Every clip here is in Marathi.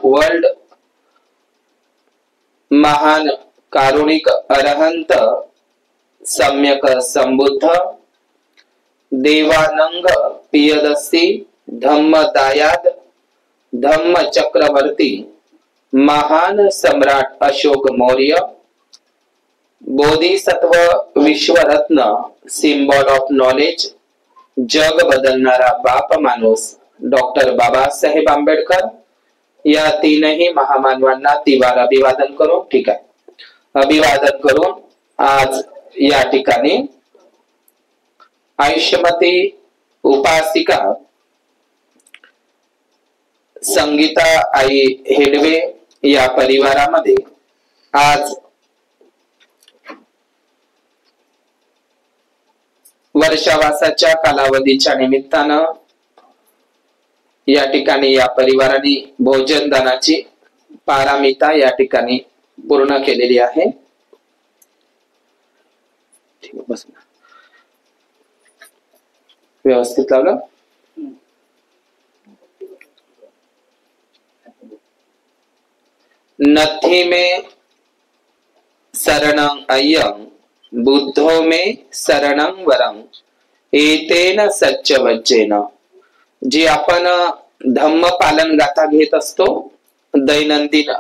वर्ल्ड महान कारुणिक अरहंत सम्यक संबुद्ध देवानंग पियदस्सी धम्म दायाद धम्म चक्रवर्ती महान सम्राट अशोक मौर्य बोधिसत्व विश्वरत्न सिम्बॉल ऑफ नॉलेज जग बदलणारा बाप माणूस डॉक्टर बाबासाहेब आंबेडकर या तीनही महामानवांना तिवार अभिवादन करू। ठीक आहे, अभिवादन करून आज या ठिकाणी आयुष्यमती उपासिका संगीता आई हेडवे या परिवारामध्ये आज वर्षावासाच्या कालावधीच्या निमित्तानं या ठिकाणी या परिवाराने भोजन दानाची पारमिता या ठिकाणी पूर्ण केलेली आहे। ठीक आहे, बस व्यवस्थित लावलं। नथी में शरणं अय्यं बुद्धो में शरणं वरं एतेन सच्चवज्जेन। जी आपण धम्म पालन गाथा घेत असतो दैनंदिन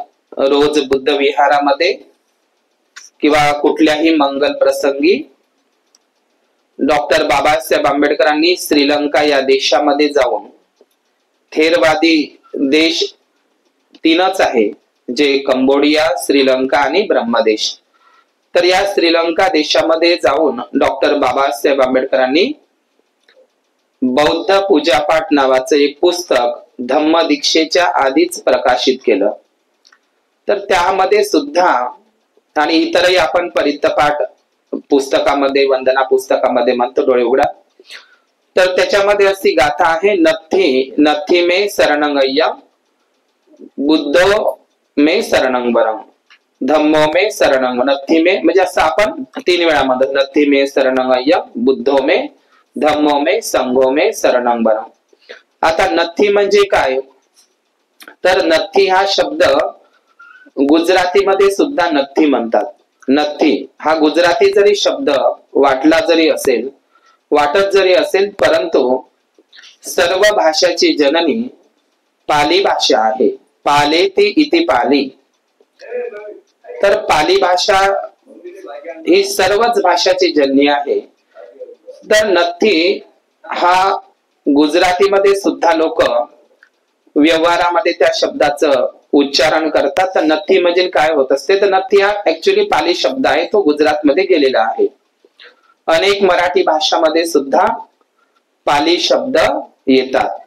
रोज बुद्ध विहारामध्ये किंवा कुठल्याही मंगल प्रसंगी डॉक्टर बाबासाहेब आंबेडकरांनी श्रीलंका या देशामध्ये जाऊन थेरवादी देश तीनच आहे जे कंबोडिया श्रीलंका आणि ब्रह्मदेश। तर या श्रीलंका देशामध्ये जाऊन डॉक्टर बाबासाहेब आंबेडकरांनी बौद्ध पूजापाठ नावाचं एक पुस्तक धम्म दीक्षेच्या आधीच प्रकाशित केलं। तर त्यामध्ये सुद्धा आणि इतरही आपण परित्तपाठ पुस्तकामध्ये वंदना पुस्तकामध्ये म्हणतो डोळे उघडा, तर त्याच्यामध्ये अशी गाथा आहे नथी नथी में शरणं अय्यं बुद्धो में शरणं वरं धम्मो में शरणं। नथी में म्हणजे असं आपण 3 वेळा म्हणतो नथी में शरणं अय्यं बुद्धो में धम्मो में संघो में शरणं वरं। आता नथी म्हणजे काय, तर नथी हा शब्द गुजरातीमध्ये सुद्धा नथी म्हणतात। नथी हा गुजराती जरी शब्द वाटत जरी असेल परंतु सर्व भाषाची जननी पाली भाषा आहे। पालेती इति पाली। तर पाली भाषा ही सर्वच भाषाची जननी आहे। तर नथी हा गुजरातीमध्ये सुद्धा लोक व्यवहारामध्ये त्या शब्दाचं उच्चारण करतात। तर नथी म्हणजे काय होत असते, तर नथी हा ऍक्च्युली पाली शब्द आहे, तो गुजरात मध्ये गेलेला आहे। अनेक मराठी भाषामध्ये सुद्धा पाली शब्द येतात।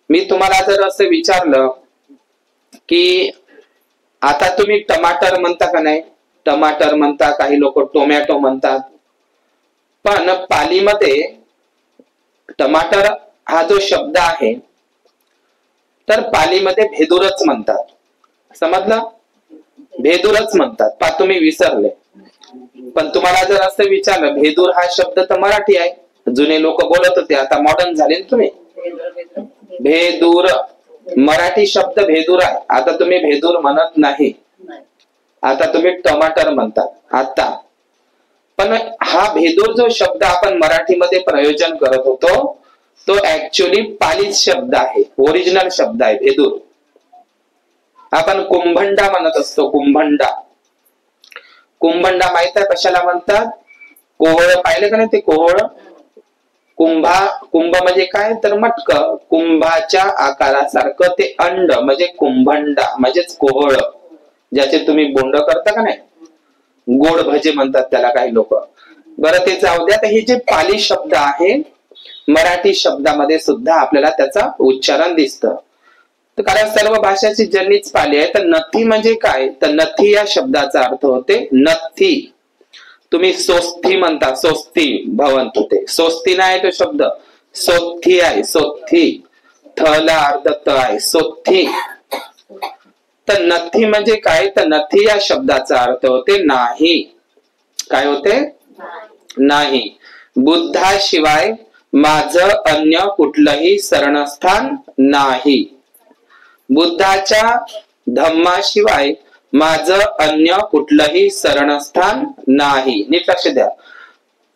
मी तुम्हाला जर असं विचारलं की आता तुम्ही टमाटर म्हणता का नाही, टमाटर म्हणता, काही लोक टोमॅटो म्हणतात, पण पालीमध्ये टमाटर हा जो शब्द आहे तर पालीमध्ये भेदूरच म्हणतात। समजलं, भेदूरच म्हणतात। पा तुम्ही विसरले, पण तुम्हाला जर असं विचारलं भेदूर हा शब्द तर मराठी आहे, जुने लोक बोलत होते, आता मॉडर्न झाले तुम्ही। भेदूर मराठी शब्द भेदूर आहे, आता तुम्ही भेदूर म्हणत नाही, आता तुम्ही टमाटर म्हणतात आता। पण हा भेदूर जो शब्द आपण मराठीमध्ये प्रयोजन करत होतो तो ऍक्च्युली पाली शब्द आहे, ओरिजिनल शब्द आहे भेदूर। आपण कुंभंडा म्हणत असतो, कुंभंडा। कुंभंडा माहित आहे कशाला म्हणतात, कोहळ पाहिलं का नाही ते कोहळ, कुंभ म्हणजे काय तर मटकं, कुंभाच्या आकारासारखं ते अंड म्हणजे कुंभंडा म्हणजेच कोहळ, ज्याचे तुम्ही बोंड करता का नाही, गोड भजे म्हणतात त्याला काही लोक। बरं ते जाऊ द्या, हे जे पाली शब्द आहे मराठी शब्दामध्ये सुद्धा आपल्याला त्याचा उच्चारण दिसतं, कारण सर्व भाषाची जननीच पाली आहे। तर नथी म्हणजे काय, तर नथी या शब्दाचा अर्थ होते नथी। तुम्ही सोस्थी म्हणता, सोस्थी भवंतु, ते सोस्थी नाही तो शब्द, सोथी आहे, सोथी, थला अर्ध त आहे, सोथी। तर नथी म्हणजे काय, तर नथी या शब्दाचा अर्थ होते नाही। काय होते, नाही। बुद्धाशिवाय माझं अन्य कुठलंही शरणस्थान नाही। बुद्धाच्या धम्माशिवाय माझं अन्य कुठलंही शरणस्थान नाही. नीट लक्ष द्या.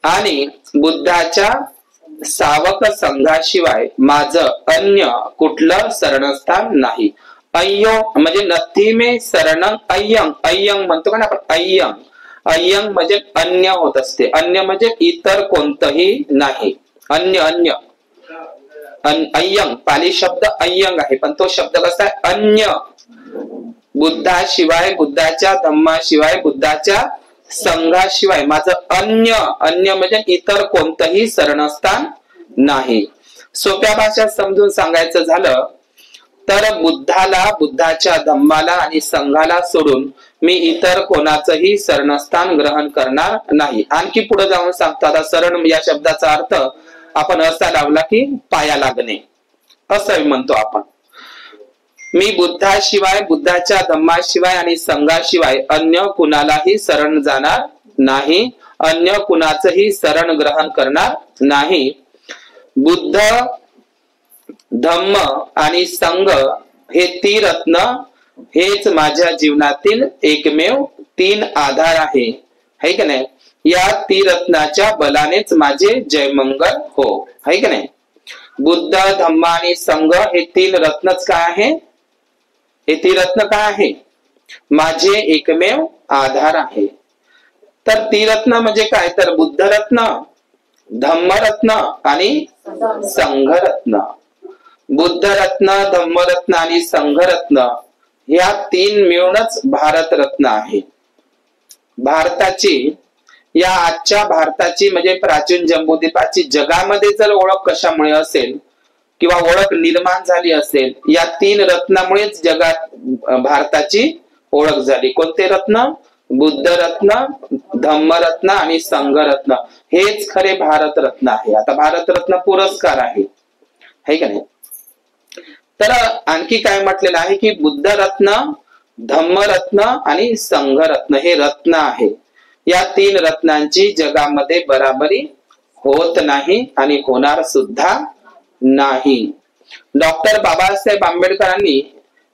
आणि बुद्धाच्या सावक संघाशिवाय माझं अन्य कुठलं शरणस्थान नाही. अय्यो म्हणजे नथी मे शरणं अय्यं. अय्यं म्हणतो का ना आपण, अय्यं. अय्यं म्हणजे अन्य होत असते. अन्य म्हणजे इतर कोणतंही नाही. अन्य अन्य अय्यं पाली शब्द अय्यंग आहे, पण तो शब्द कसा आहे, अन्य. बुद्धाशिवाय, बुद्धाच्या धम्माशिवाय, बुद्धाच्या संघाशिवाय माझं अन्य, अन्य म्हणजे इतर कोणतंही शरणस्थान नाही. सोप्या भाषेत समजून सांगायचं झालं तर बुद्धाला, बुद्धाच्या धम्माला आणि संघाला सोडून मी इतर कोणाचंही शरणस्थान ग्रहण करणार नाही. आणखी पुढे जाऊन सांगतो. आता शरण या शब्दाचा अर्थ आपण असा लावला की पाया लागणे, असं म्हणतो आपण. मी बुद्धाशिवाय, बुद्धाच्या धम्माशिवाय आणि संघाशिवाय अन्य कुणालाही शरण जाणार नाही, अन्य कुणाचंही शरण ग्रहण करणार नाही. बुद्ध, धम्म आणि संघ हे त्रिरत्न हेच माझ्या जीवनातील एकमेव 3 आधार आहे, है की नाही. या त्रिरत्नाच्या बलानेच माझे जयमंगल हो, है की नाही. बुद्ध, धम्म आणि संघ हे 3 रत्नच काय आहे, हे त्रिरत्न काय आहे, माझे एकमेव आधार आहे. तर त्रिरत्न म्हणजे काय, तर बुद्धरत्न, धम्मरत्न आणि संघरत्न. बुद्धरत्न, धम्मरत्न आणि संघरत्न या 3 मिळूनच भारतरत्न आहे. भारताची, या आजच्या भारताची म्हणजे प्राचीन जम्बूद्वीपाची जगामध्ये जर ओळख कशामुळे असेल किंवा ओळख निर्माण झाली असेल, या 3 रत्नामुळेच जगात भारताची ओळख झाली. कोणते रत्न, बुद्धरत्न, धम्मरत्न आणि संघरत्न हेच खरे भारतरत्न आहे. आता भारतरत्न पुरस्कार आहे, है का नाही. तर आणखी काय म्हटलेलं आहे की बुद्धरत्न, धम्मरत्न आणि संघरत्न हे रत्न आहे. या 3 रत्नांची जगामध्ये बराबरी होत नाही आणि होणार सुद्धा नाही. डॉक्टर बाबासाहेब आंबेडकरांनी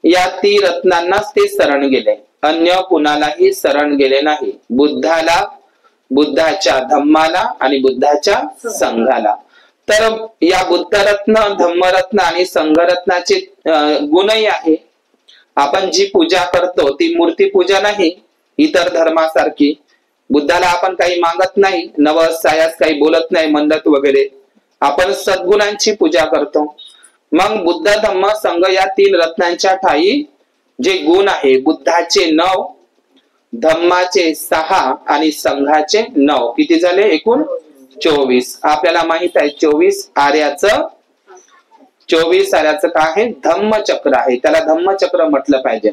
या 3 रत्नांनाच ते शरण गेले, अन्य कुणालाही शरण गेले नाही. बुद्धाला, बुद्धाच्या धम्माला आणि बुद्धाच्या संघाला. तर या बुद्धरत्न, धम्मरत्न आणि संघरत्नाचे गुणही आहे. आपण जी पूजा करतो ती मूर्ती पूजा नाही इतर धर्मासारखी. बुद्धाला आपण काही मागत नाही, नवस सायास काही बोलत नाही, म्हणत वगैरे. आपण सद्गुणांची पूजा करतो. मग बुद्ध, धम्म, संघ या 3 रत्नांच्या ठाई जे गुण आहे, बुद्धाचे 9, धम्माचे 6 आणि संघाचे 9, किती झाले एकूण 24. आपल्याला माहित आहे 24 आर्याचं काय आहे, धम्मचक्र आहे. त्याला धम्मचक्र म्हटलं पाहिजे.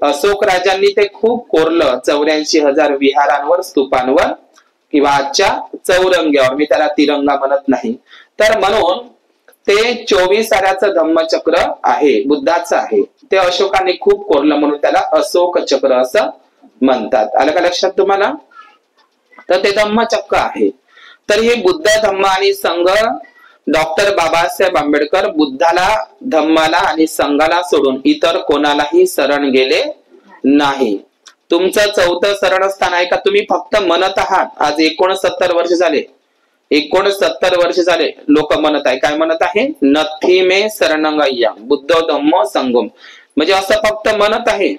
अशोक राजांनी ते खूप कोरलं 84,000 विहारांवर, स्तूपांवर किंवा आजच्या चौरंग्यावर. मी त्याला तिरंगा म्हणत नाही. तर म्हणून ते 24 आर्याचं धम्मचक्र आहे, बुद्धाचं आहे. ते अशोकाने खूप कोरलं म्हणून त्याला अशोक चक्र असं म्हणतात. आलं का लक्षात तुम्हाला. तर ते धम्मचक्र आहे. तर हे बुद्ध, धम्म आणि संघ, डॉक्टर बाबासाहेब आंबेडकर बुद्धाला, धम्माला आणि संघाला सोडून इतर कोणालाही शरण गेले नाही. तुमचं 4थं शरणस्थान आहे का, तुम्ही फक्त म्हणत आहात. आज 69 वर्ष झाले, 69 वर्ष झाले लोक म्हणत आहे. काय म्हणत आहे, नथी मे शरणंगय्या, बुद्ध धम्म संगम, म्हणजे असं फक्त म्हणत आहे.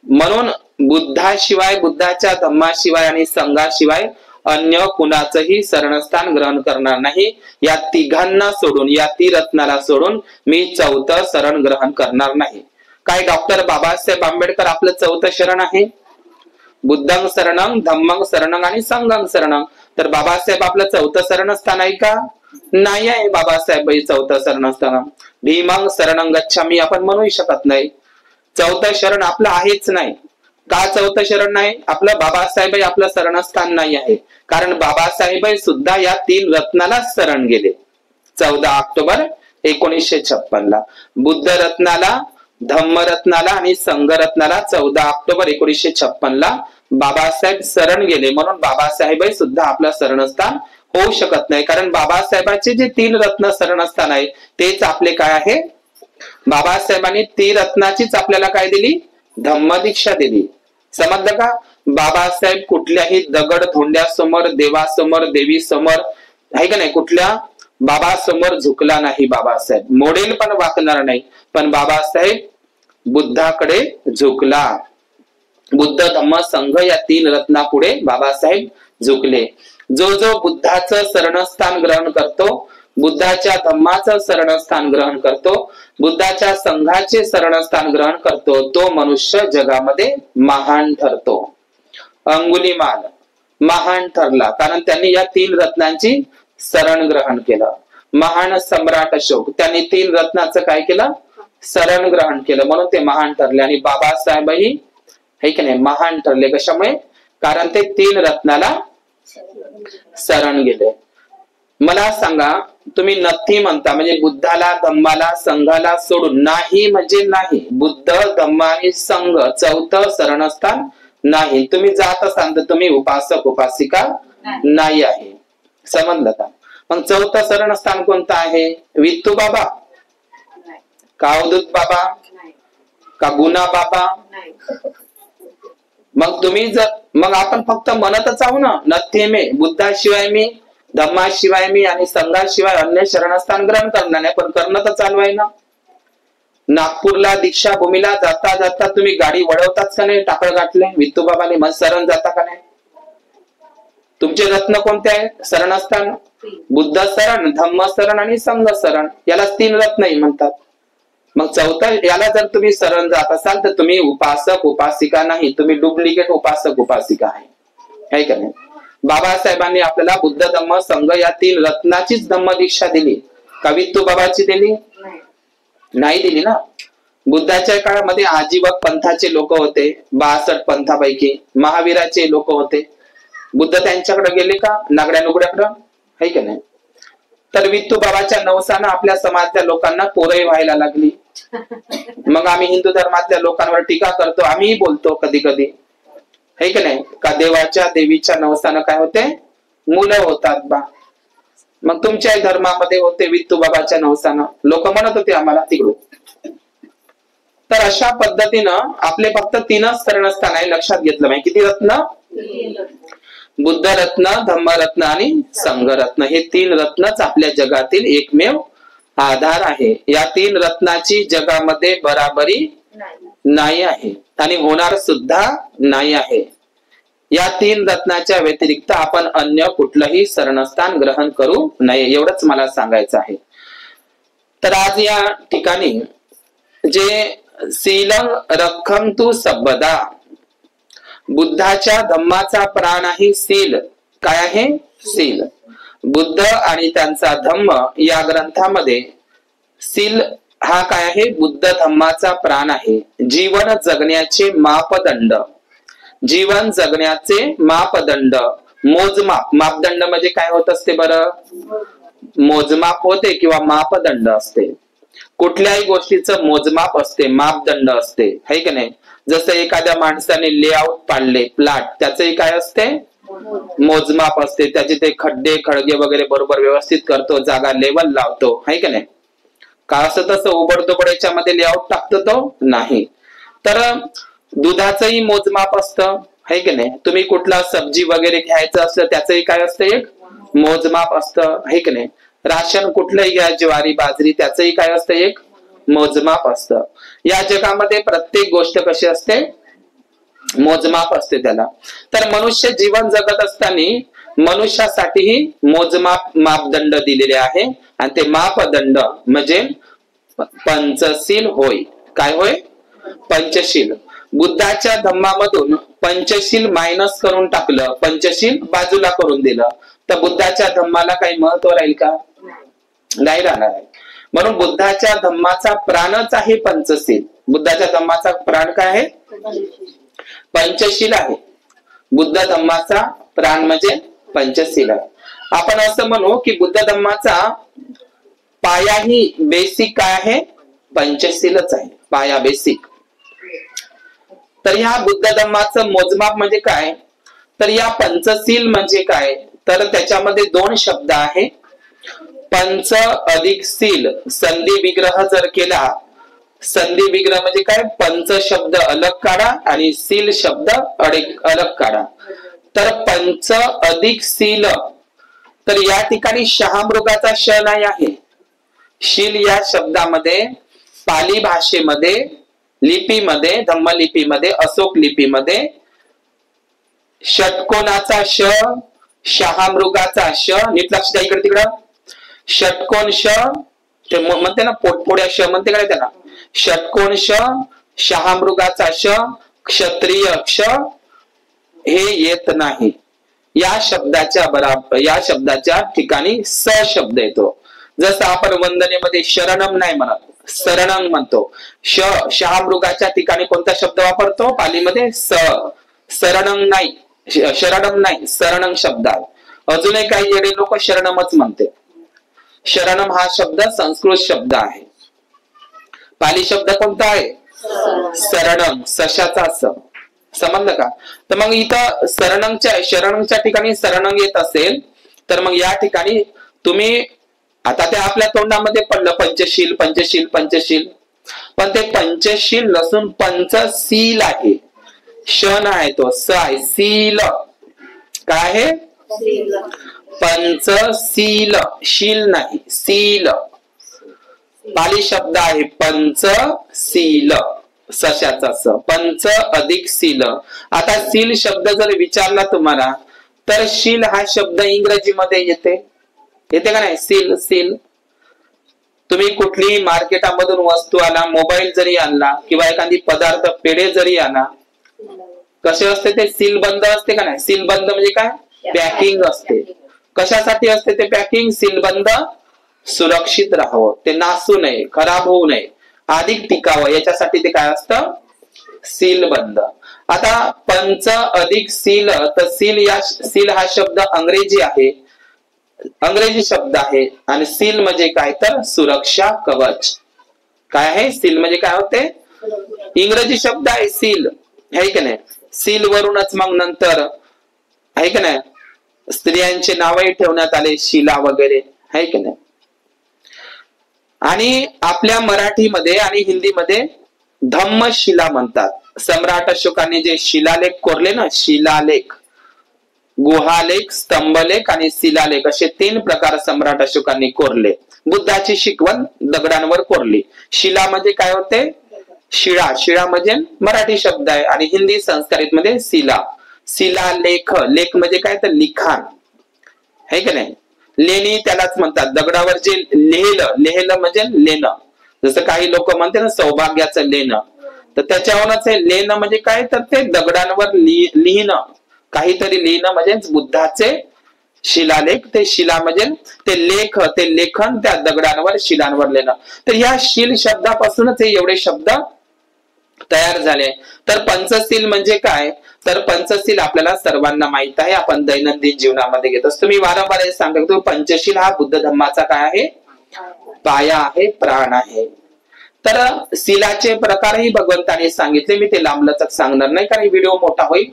म्हणून बुद्धाशिवाय, बुद्धाच्या धम्माशिवाय आणि संघाशिवाय अन्य कुणाचंही शरणस्थान ग्रहण करणार नाही. या 3घांना सोडून, या 3 रत्नाला सोडून मी 4थं शरण ग्रहण करणार नाही. काय डॉक्टर बाबासाहेब आंबेडकर आपलं 4थं शरण आहे. बुद्धं शरणं, धम्मं शरणं आणि संघं शरणं. तर बाबासाहेब आपलं 4थं शरणस्थान आहे का, नाही आहे. बाबासाहेब 4थं शरणस्थान. भीमं शरणं गच्छामी आपण म्हणू शकत नाही. 4थं शरण आपलं आहेच नाही. का 4थं शरण नाही आपलं, बाबासाहेब आपलं शरणस्थान नाही आहे. कारण बाबासाहेब सुद्धा या 3 रत्नाला शरण गेले. 14 ऑक्टोबर 1956 ला बुद्ध रत्नाला, धम्मरत्नाला आणि संघरत्नाला 14 ऑक्टोबर 1956 ला बाबासाहेब शरण गेले. म्हणून बाबासाहेब सुद्धा आपलं शरणस्थान होऊ शकत नाही. कारण बाबासाहेबांचे जे 3 रत्न शरणस्थान आहे तेच आपले काय आहे, बाबासाहेबांनी त्रिरत्नाचीच आपल्याला काय दिली? धम्मदीक्षा दिली. समजलं का? बाबासाहेब कुठल्याही दगड धोंड्यासमोर, देवासमोर, देवी समोर, आहे का नाही, कुठल्या बाबासमोर झुकला नाही. बाबासाहेब मोडेल पण वाकणार नाही, पण बाबासाहेब बुद्धाकडे झुकला. बुद्ध धम्म संघ या 3 रत्नापुढे बाबासाहेब झुकले. जो जो बुद्धाचं शरणस्थान ग्रहण करतो, बुद्धाच्या धम्माचं शरणस्थान ग्रहण करतो, बुद्धाच्या संघाचे शरणस्थान ग्रहण करतो, तो मनुष्य जगामध्ये महान ठरतो. अंगुलीमाल महान ठरला, कारण त्यांनी या 3 रत्नांची शरण ग्रहण केलं. महान सम्राट अशोक, त्यांनी 3 रत्नाचं काय केलं? शरण ग्रहण केलं, म्हणून ते महान ठरले. आणि बाबासाहेबही हे की नाही महान ठरले. कशामुळे? कारण ते 3 रत्नाला शरण गेले. मला सांगा, तुम्ही नथी म्हणता म्हणजे बुद्धाला, धम्माला, संघाला सोडून, नाही म्हणजे नाही, बुद्ध, धम्म आणि संघ 4थं शरणस्थान नाही. तुम्ही जात असाल तर तुम्ही उपासक उपासिका नाही आहे. समजलं का? मग 4थं शरणस्थान कोणतं आहे? वित्तू बाबा, का अवधूत बाबा, का गुना बाबा? मग तुम्ही जर, मग आपण फक्त म्हणतच आहो ना, नथी मे, बुद्धाशिवाय मी, धम्माशिवाय मी आणि संघाशिवाय अन्य शरणस्थान ग्रहण करणार नाही, पण करणं तर चालू आहे ना. नागपूरला दीक्षाभूमीला जाता जाता तुम्ही गाडी वळवताच का नाही? टाकळ गाठले वित्तू बाबाने, मग शरण जाता का नाही? तुमचे रत्न कोणते आहेत? शरणस्थान बुद्ध शरण, धम्म शरण आणि संघ शरण, याला 3 रत्नही म्हणतात. मग 4थं याला जर तुम्ही शरण जात असाल तर तुम्ही उपासक उपासिका नाही, तुम्ही डुप्लिकेट उपासक उपासिका आहे का नाही? बाबासाहेबांनी आपल्याला बुद्ध धम्म संघ या 3 रत्नाचीच धम्मदीक्षा दिली. का वित्तू बाबाची दिली? नाही दिली ना. बुद्धाच्या काळामध्ये आजीवक पंथाचे लोक होते, 62 पंथापैकी महावीराचे लोक होते. बुद्ध त्यांच्याकडे गेले का? नागड्या नुगड्याकडं, आहे का नाही? तर वित्तू बाबाच्या नवसानं आपल्या समाजातल्या लोकांना पोरही व्हायला लागली. मग आम्ही हिंदू धर्मातल्या लोकांवर टीका करतो, आम्हीही बोलतो कधी कधी, है की नाही? का देवाच्या देवीच्या नवसानं काय होते? मुलं होतात बा. मग तुमच्या धर्मामध्ये होते वित्तू बाबाच्या नवसानं, लोक म्हणत होते आम्हाला तिकडून. तर अशा पद्धतीनं आपले फक्त 3च शरणस्थान आहे, लक्षात घेतलं पाहिजे. किती रत्न? बुद्ध रत्न, धम्म रत्न आणि संघ रत्न, हे 3 रत्नच आपल्या जगातील एकमेव आधार आहे. या 3 रत्नाची जगामध्ये बराबरी नाही आहे आणि होणार सुद्धा नाही आहे. या 3 रत्नाच्या व्यतिरिक्त आपण अन्य कुठलंही शरणस्थान ग्रहण करू नये, एवढंच मला सांगायचं आहे. तर आज या ठिकाणी जे शीलं रक्षं तु सर्वदा, बुद्धाच्या धम्माचा प्राण आहे शील. काय आहे? शील. बुद्ध आणि त्यांचा धम्म या ग्रंथामध्ये शील हा काय आहे? बुद्ध धम्माचा प्राण आहे. जीवन जगण्याचे मापदंड, जीवन जगण्याचे मापदंड, मोजमाप. मापदंड म्हणजे काय होत असते बरं? मोजमाप होते किंवा मापदंड असते. कुठल्याही गोष्टीचं मोजमाप असते, मापदंड असते, है की नाही? जसं एखाद्या माणसाने लेआउट पाडले, प्लॉट, त्याचंही काय असते? मोजमाप असते. त्याचे ते खड्डे खडगे वगैरे बरोबर व्यवस्थित करतो, जागा लेवल लावतो, है की नाही? का असं तसं उबडतोबड याच्यामध्ये लेआउट टाकतो तो? नाही. तर दुधाचंही मोजमाप असतं, है की नाही? तुम्ही कुठला सब्जी वगैरे घ्यायचं असलं त्याचंही काय असतं? एक मोजमाप असतं, है की नाही? राशन कुठलंही घ्या, ज्वारी बाजरी, त्याचंही काय असतं? एक मोजमाप असतं. या जगामध्ये प्रत्येक गोष्ट कशी असते? मोजमाप असते त्याला. तर मनुष्य जीवन जगत असताना मनुष्यासाठीही मोजमाप मापदंड दिलेले आहे आणि ते मापदंड म्हणजे पंचशील होय. काय होय? पंचशील. बुद्धाच्या धम्मामधून पंचशील मायनस करून टाकलं, पंचशील बाजूला करून दिलं, तर बुद्धाच्या धम्माला काही महत्व राहील का? नाही राहणार आहे. म्हणून बुद्धाच्या धम्माचा प्राणच आहे पंचशील. बुद्धाच्या धम्माचा प्राण काय आहे? पंचशील आहे. बुद्ध धम्माचा प्राण म्हणजे पंचशील आहे. आपण असं म्हणू की बुद्ध धम्माचा पायाही बेसिक काय आहे? पंचशीलच आहे, पाया बेसिक. तर ह्या बुद्ध धम्माचं मोजमाप म्हणजे काय? तर या पंचशील म्हणजे काय? तर त्याच्यामध्ये 2 शब्द आहे. पंच अधिक शील, संधी विग्रह जर केला संधी विग्रह म्हणजे काय, पंच शब्द अलग काढा आणि सील शब्द अलग काढा. तर पंच अधिक सील, तर या ठिकाणी शहामृगाचा श नाही आहे. शील या शब्दामध्ये पाली भाषेमध्ये, लिपीमध्ये, धम्मलिपीमध्ये, अशोक लिपीमध्ये षटकोनाचा श, शहामृगाचा श, नीट लक्ष द्या इकडे तिकडं. षटकोन श म्हणते ना, पोटपोड्या श म्हणते काय त्याला, षटकोन श, शहामृगाचा श, क्षत्रिय क्ष हे येत नाही. या शब्दाच्या ठिकाणी स शब्द येतो. जसं आपण वंदनेमध्ये शरणम नाही म्हणत, शरणम म्हणतो. शहामृगाच्या ठिकाणी कोणता शब्द वापरतो पालीमध्ये, शरणम नाही, शरणम नाही, शरणम शब्द आहे. अजूनही काही येडे लोक शरणमच म्हणते. शरणम हा शब्द संस्कृत शब्द आहे. पाली शब्द कोणता आहे, शरणम, सशाचा स. समजलं का? तर मग इथं शरणच्या ठिकाणी शरणम येत असेल तर मग या ठिकाणी तुम्ही, आता ते आपल्या तोंडामध्ये पडलं पंचशील पंचशील पंचशील, पण ते पंचशील नसून पंचशील आहे. शन आहे तो, स आहे, सील काय आहे, पंचशील, शील नाही, सील. पाली शब्द आहे पंचशील, सशाचा स, पंच अधिक सील. आता सील शब्द जर विचारला तुम्हाला तर शील हा शब्द इंग्रजीमध्ये येते का नाही, सील सील. तुम्ही कुठलीही मार्केटामधून वस्तू आणा, मोबाईल जरी आणला किंवा एखादी पदार्थ पेढे जरी आणा, कसे असते ते, सील बंद असते का नाही. सील बंद म्हणजे काय, पॅकिंग असते. कशासाठी असते ते पॅकिंग, सील बंद, सुरक्षित राहावं, ते नासू नये, खराब होऊ नये, अधिक टिकावं, याच्यासाठी ते काय असतं, सील बंद. आता पंच अधिक सील, तर सील हा शब्द अंग्रेजी आहे, अंग्रेजी शब्द आहे. आणि सील म्हणजे काय तर सुरक्षा कवच. काय आहे, सील म्हणजे काय होते, इंग्रजी शब्द आहे सील, आहे की नाही. सील वरूनच मग नंतर आहे की नाही स्त्रियांचे नावही ठेवण्यात आले, शिला वगैरे, आहे की नाही. आणि आपल्या मराठीमध्ये आणि हिंदीमध्ये धम्मशिला म्हणतात. सम्राट अशोकाने जे शिलालेख कोरले ना, शिलालेख, गुहालेख, स्तंभलेख आणि शिलालेख असे 3 प्रकार सम्राट अशोकांनी कोरले. बुद्धाची शिकवण दगडांवर कोरली. शिला म्हणजे काय होते, शिळा, शिळा म्हणजे मराठी शब्द आहे आणि हिंदी संस्कृत मध्ये शिला. शिलालेख, लेख म्हणजे काय तर लिखाण, है की नाही. लेणी त्यालाच म्हणतात, दगडावर जे लेहलं म्हणजे लेणं. जसं काही लोक म्हणते ना सौभाग्याचं लेणं, तर त्याच्यावरच लेणं म्हणजे काय तर ते दगडांवर लिहिणं, काहीतरी लिहिणं म्हणजे बुद्धाचे शिलालेख. ते शिला म्हणजे ते लेख, ते लेखन त्या दगडांवर, शिलांवर लिहिणं. तर ह्या शील शब्दापासूनच हे एवढे शब्द तयार झाले. तर पंचशील म्हणजे काय, तर पंचशील आपल्याला सर्वांना माहित आहे, आपण दैनंदिन जीवनामध्ये घेत असतो. मी वारंवार सांगतो, पंचशील हा बुद्ध धम्माचा काय आहे, पाया आहे, प्राण आहे. तर शिलाचे प्रकारही भगवंताने सांगितले, मी ते लांबलचक सांगणार नाही कारण व्हिडिओ मोठा होईल.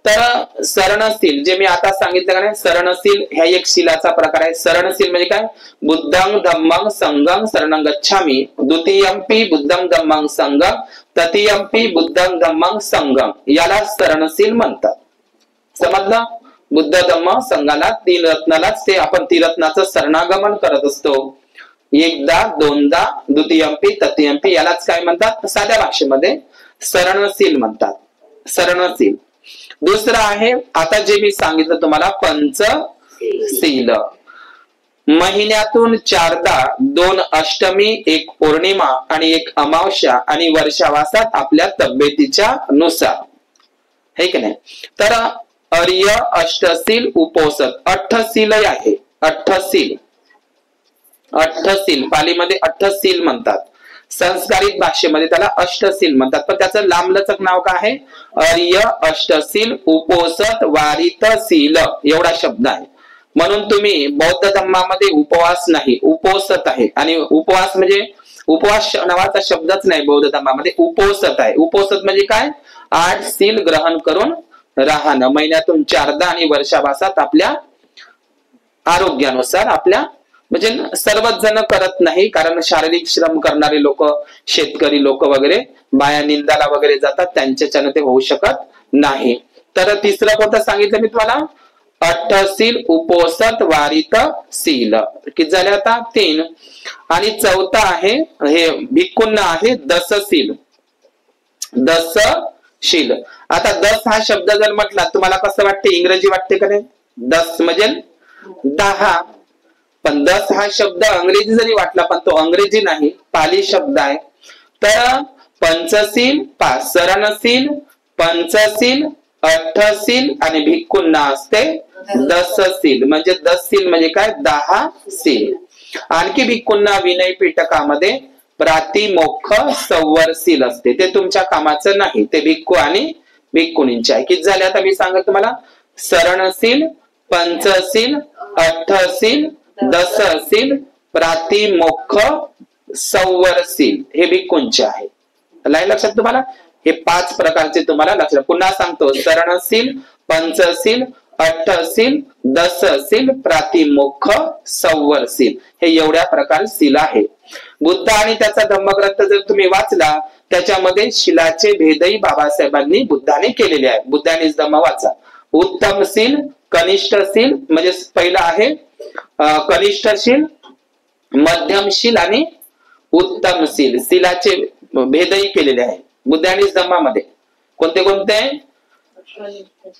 तर शरणशील जे मी आता सांगितलं का नाही, शरणशील ह्या एक शिलाचा प्रकार आहे. शरणशील म्हणजे काय, बुद्धं धम्मं संघं शरणं गच्छामि, द्वितीयंपि बुद्धं धम्मं संघं, तृतीयंपि बुद्धं धम्मं संघं, याला शरणशील म्हणतात. समजलं? बुद्ध धम्म संघाला, 3 रत्नालाच ते आपण त्रिरत्नाचं शरणागमन करत असतो. एकदा, दोनदा, द्वितीयंपि, तृतीयंपि, यालाच काय म्हणतात, साध्या भाषेमध्ये शरणशील म्हणतात. शरणशील. दुसरं आहे, आता जे मी सांगितलं तुम्हाला, पंचशील. महिन्यातून 4दा, 2 अष्टमी, 1 पौर्णिमा आणि 1 अमावस्या आणि वर्षावासात आपल्या तब्येतीच्या नुसार, है की नाही. तर अर्य, अष्टशील, उपोषण, अठ्ठशील आहे. अठ्ठशील, अठ्ठशील पालीमध्ये अठ्ठशील म्हणतात, संस्कारित भाषेमध्ये त्याला अष्टशील म्हणतात. पण त्याचं लांबलचक नाव काय आहे, अर्य, अष्टशील, उपोषत, वारित, शील एवढा शब्द आहे. म्हणून तुम्ही बौद्ध धर्मामध्ये उपवास नाही, उपोषत आहे. आणि उपवास म्हणजे उपवास नावाचा शब्दच नाही बौद्ध धर्मामध्ये, उपोषत आहे. उपोषत म्हणजे काय, 8 शील ग्रहण करून राहणं, महिन्यातून 4दा आणि वर्षावासात आपल्या आरोग्यानुसार, आपल्या म्हणजे सर्वच जण करत नाही, कारण शारीरिक श्रम करणारे लोक, शेतकरी लोक वगैरे बाया निंदाला वगैरे जातात, त्यांच्याच्यानं ते होऊ शकत नाही. तर तिसरं कोणतं सांगितलं मी तुम्हाला? अठ्ठशील, उपोषत, वारित शील. किती झाले आता? 3. आणि चौथा आहे हे भिक्खूंना आहे दसशील. दसशील. आता 10 हा शब्द जर म्हटला तुम्हाला कसं वाटते? इंग्रजी वाटते का नाही? 10 म्हणजे 10, पण 10 हा शब्द अंग्रेजी जरी वाटला पण तो अंग्रेजी नाही, पाली शब्द आहे. तर पंचशील, शरणशील, पंचशील, अठ्ठशील आणि भिक्खूंना असते दसशील. म्हणजे 10शील म्हणजे काय? 10 शील. आणखी भिक्खूंना विनय पिटकामध्ये प्रातिमोक्ष संवरशील असते, ते तुमच्या कामाचं नाही, ते भिक्खू आणि भिक्खुनींचे आहे. किती झाले आता मी सांगत तुम्हाला? शरणशील, पंचशील, अठ्ठशील, दसशील, प्रातिमोक्ष संवरशील हे भिक्खूंचे आहे. लक्षात तुम्हाला हे 5 प्रकारचे तुम्हाला लक्षात. पुन्हा सांगतो, शरणशील, पंचशील, अठ्ठशील, दसशील, प्रातिमोक्ष, संवरशील हे एवढ्या प्रकार शील आहे. बुद्ध आणि त्याचा धम्मग्रंथ जर तुम्ही वाचला त्याच्यामध्ये शिलाचे भेदही बाबासाहेबांनी बुद्धाने केलेले आहे. बुद्धानेच धम्म वाचा. उत्तमशील, कनिष्ठशील म्हणजे पहिला आहे कनिष्ठशील, मध्यमशील आणि उत्तमशील. शीलाचे भेदही केलेले आहे बुद्धानेच धम्मामध्ये. कोणते कोणते?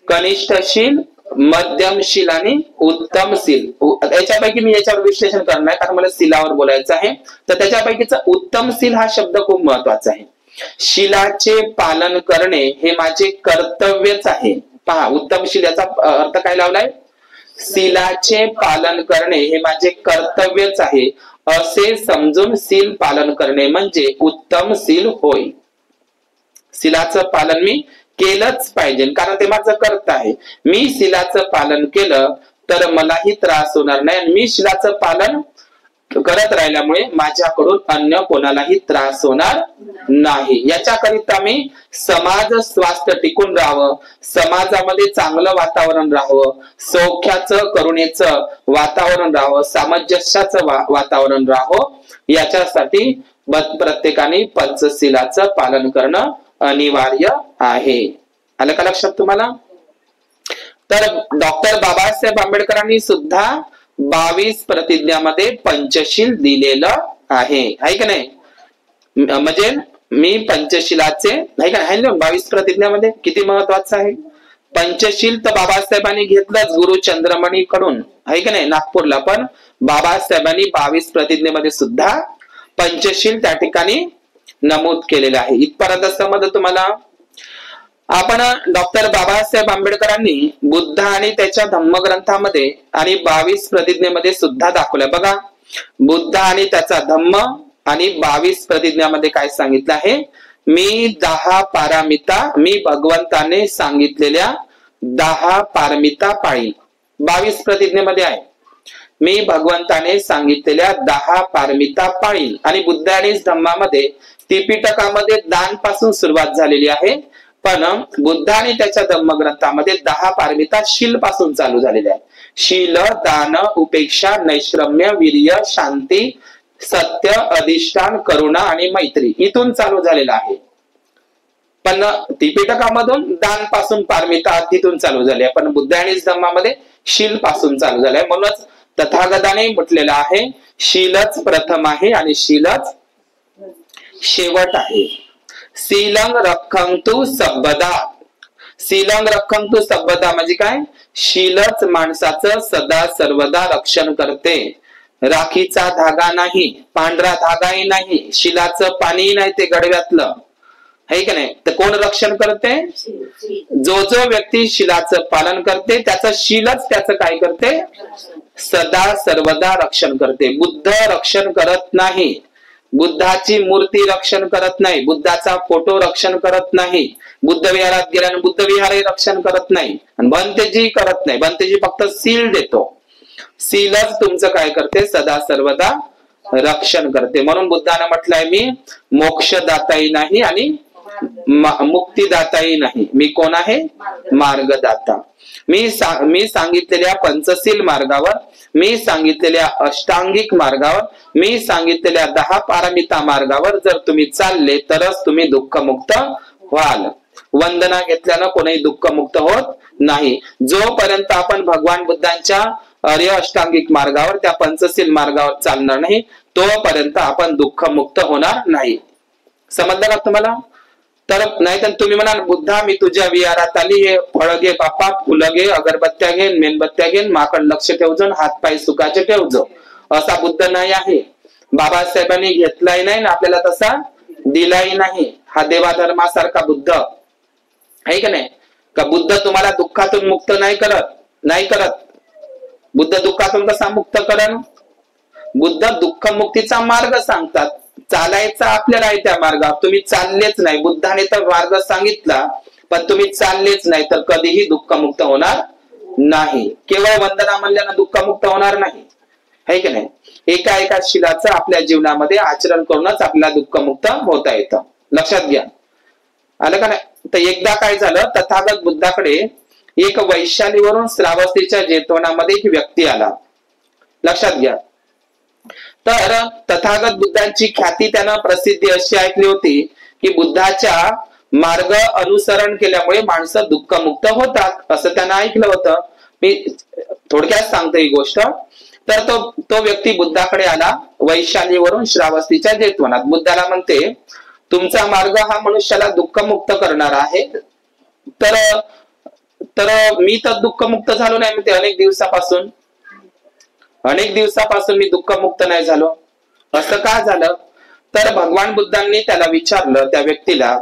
कनिष्ठशील, मध्यमशील आणि उत्तमशील. याच्यापैकी मी याच्यावर विश्लेषण करणार कारण मला शीलावर बोलायचं आहे. तर त्याच्यापैकीचा उत्तमशील हा शब्द खूप महत्वाचा आहे. शीलाचे पालन करणे हे माझे कर्तव्यच आहे. पहा, उत्तमशील याचा अर्थ काय लावलाय? शीलाचे पालन करणे हे माझे कर्तव्यच आहे असे समजून शील पालन करणे म्हणजे उत्तमशील होय. शीलाचं पालन मी केलंच पाहिजे कारण ते माझं कर्तव्य आहे. मी शीलाचं पालन केलं तर मलाही त्रास होणार नाही आणि मी शीलाचं पालन करत राहिल्यामुळे माझ्याकडून अन्य कोणालाही त्रास होणार नाही. याच्याकरिता मी समाज स्वास्थ्य टिकून राहावं, समाजामध्ये चांगलं वातावरण राहावं, सौख्याचं करुणेचं वातावरण राहावं, सामंजस्याचं वातावरण राहावं, याच्यासाठी प्रत्येकाने पंचशीलाचं पालन करणं अनिवार्य आहे. आलं का लक्षात तुम्हाला? तर डॉक्टर बाबासाहेब आंबेडकरांनी सुद्धा 22 प्रतिज्ञामध्ये पंचशील दिलेलं आहे का नाही? म्हणजे मी पंचशीलाचे नाही का आहे ना 22 प्रतिज्ञामध्ये. किती महत्वाचं आहे पंचशील. तर बाबासाहेबांनी घेतलंच गुरु चंद्रमणी कडून आहे का नाही नागपूरला, पण बाबासाहेबांनी 22 प्रतिज्ञेमध्ये सुद्धा पंचशील त्या ठिकाणी नमूद केलेलं आहे. इथपर्यंत समजलं तुम्हाला? आपण डॉक्टर बाबासाहेब आंबेडकरांनी बुद्ध आणि त्याच्या धम्मग्रंथामध्ये आणि 22 प्रतिज्ञेमध्ये सुद्धा दाखवलंय. बघा, बुद्ध आणि त्याचा धम्म आणि 22 प्रतिज्ञामध्ये काय सांगितलं आहे? मी 10 पारमिता मी भगवंताने सांगितलेल्या 10 पारमिता पाळीन. 22 प्रतिज्ञेमध्ये आहे मी भगवंताने सांगितलेल्या 10 पारमिता पाळीन. आणि बुद्ध आणि धम्मामध्ये त्रिपिटकामध्ये दान पासून सुरुवात झालेली आहे, पण बुद्ध आणि त्याच्या धम्मग्रंथामध्ये 10 पारमिता शील पासून चालू झालेल्या आहेत. शील, दान, उपेक्षा, नैष्क्रम्य, वीर्य, शांती, सत्य, अधिष्ठान, करुणा आणि मैत्री इथून चालू झालेला आहे. पण त्रिपिटकामधून दान पासून पारमिता तिथून चालू झाली आहे, पण बुद्ध आणि धम्मामध्ये शील पासून चालू झालंय. म्हणूनच तथागताने म्हटलेलं आहे शीलच प्रथम आहे आणि शीलच शेवट आहे. शीलं रक्षन्तु सर्वदा. शीलं रक्षन्तु सर्वदा म्हणजे काय? शीलच माणसाचं सदा सर्वदा रक्षण करते. राखीचा धागा नाही, पांढरा धागाही नाही, शीलाचं पाणी नाही ते गडव्यातलं आहे का नाही. तर कोण रक्षण करते? जो जो व्यक्ती शीलाचं पालन करते त्याचं शीलच त्याचं काय करते? सदा सर्वदा रक्षण करते. बुद्ध रक्षण करत नाही, बुद्धाची मूर्ती रक्षण करत नाही, बुद्धाचा फोटो रक्षण करत नाही, बुद्ध विहारात गेल्याने बुद्ध विहारही रक्षण करत नाही, आणि भंतेजी करत नाही. भंतेजी फक्त सील देतो. सीलच तुमचं काय करते? सदा सर्वदा रक्षण करते. म्हणून बुद्धाने म्हटलंय मी मोक्षदाताही नाही आणि मुक्तिदाताही नाही, मी कोण आहे? मार्गदाता. मी सांगितलेल्या पंचशील मार्गावर, मी सांगितलेल्या अष्टांगिक मार्गावर, मी सांगितलेल्या 10 पारमिता मार्गावर जर तुम्ही चालले तरच तुम्ही दुःखमुक्त व्हाल. वंदना घेतल्यानं कोणीही दुःखमुक्त होत नाही. जोपर्यंत आपण भगवान बुद्धांच्या आर्य अष्टांगिक मार्गावर, त्या पंचशील मार्गावर चालणार नाही, तोपर्यंत आपण दुःखमुक्त होणार नाही. समजलं का तुम्हाला? तर नाही तर तुम्ही म्हणाल बुद्धा मी तुझ्या विहारात आली, हे फळ घे बापा, फुलं घे, अगरबत्त्या घे, मेणबत्त्या घे, माकड लक्ष ठेवजो, हात पाय सुखाचे ठेवजो. असा बुद्ध नाही आहे. बाबासाहेबांनी घेतलाही नाही, आपल्याला तसा दिलाही नाही. हा देवाधर्मासारखा बुद्ध आहे का नाही? का बुद्ध तुम्हाला दुःखातून मुक्त नाही करत. बुद्ध दुःखातून कसा मुक्त करन? बुद्ध दुःख मुक्तीचा मार्ग सांगतात. चालायचा आपल्याला आहे त्या मार्गावर, तुम्ही चाललेच नाही. बुद्धाने तर मार्ग सांगितला पण तुम्ही चाललेच नाही तर कधीही दुःखमुक्त होणार नाही. केवळ वंदना म्हणल्यानं दुःखमुक्त होणार नाही, है की नाही? एका शिलाचं आपल्या जीवनामध्ये आचरण करूनच आपल्याला दुःखमुक्त होता येतं. लक्षात घ्या. आलं का नाही? तर एकदा काय झालं, तथागत बुद्धाकडे एक वैशालीवरून श्रावस्तीच्या जेतवनामध्ये एक व्यक्ती आला. लक्षात घ्या. तर तथागत बुद्धांची ख्याती त्यानं प्रसिद्धी अशी ऐकली होती की बुद्धाच्या मार्ग अनुसरण केल्यामुळे माणसं दुःखमुक्त होतात असं त्यानं ऐकलं होतं. मी थोडक्यात सांगतो ही गोष्ट. तर तो व्यक्ती बुद्धाकडे आला वैशालीवरून श्रावस्तीच्या जेतवनात. बुद्धाला म्हणते तुमचा मार्ग हा मनुष्याला दुःखमुक्त करणारा आहे. तर मी तर दुःखमुक्त झालो नाही म्हणते. अनेक दिवसापासून मी दुःखमुक्त नाही झालो. असं का झालं? तर भगवान बुद्धांनी त्याला विचारलं, त्या व्यक्तीला,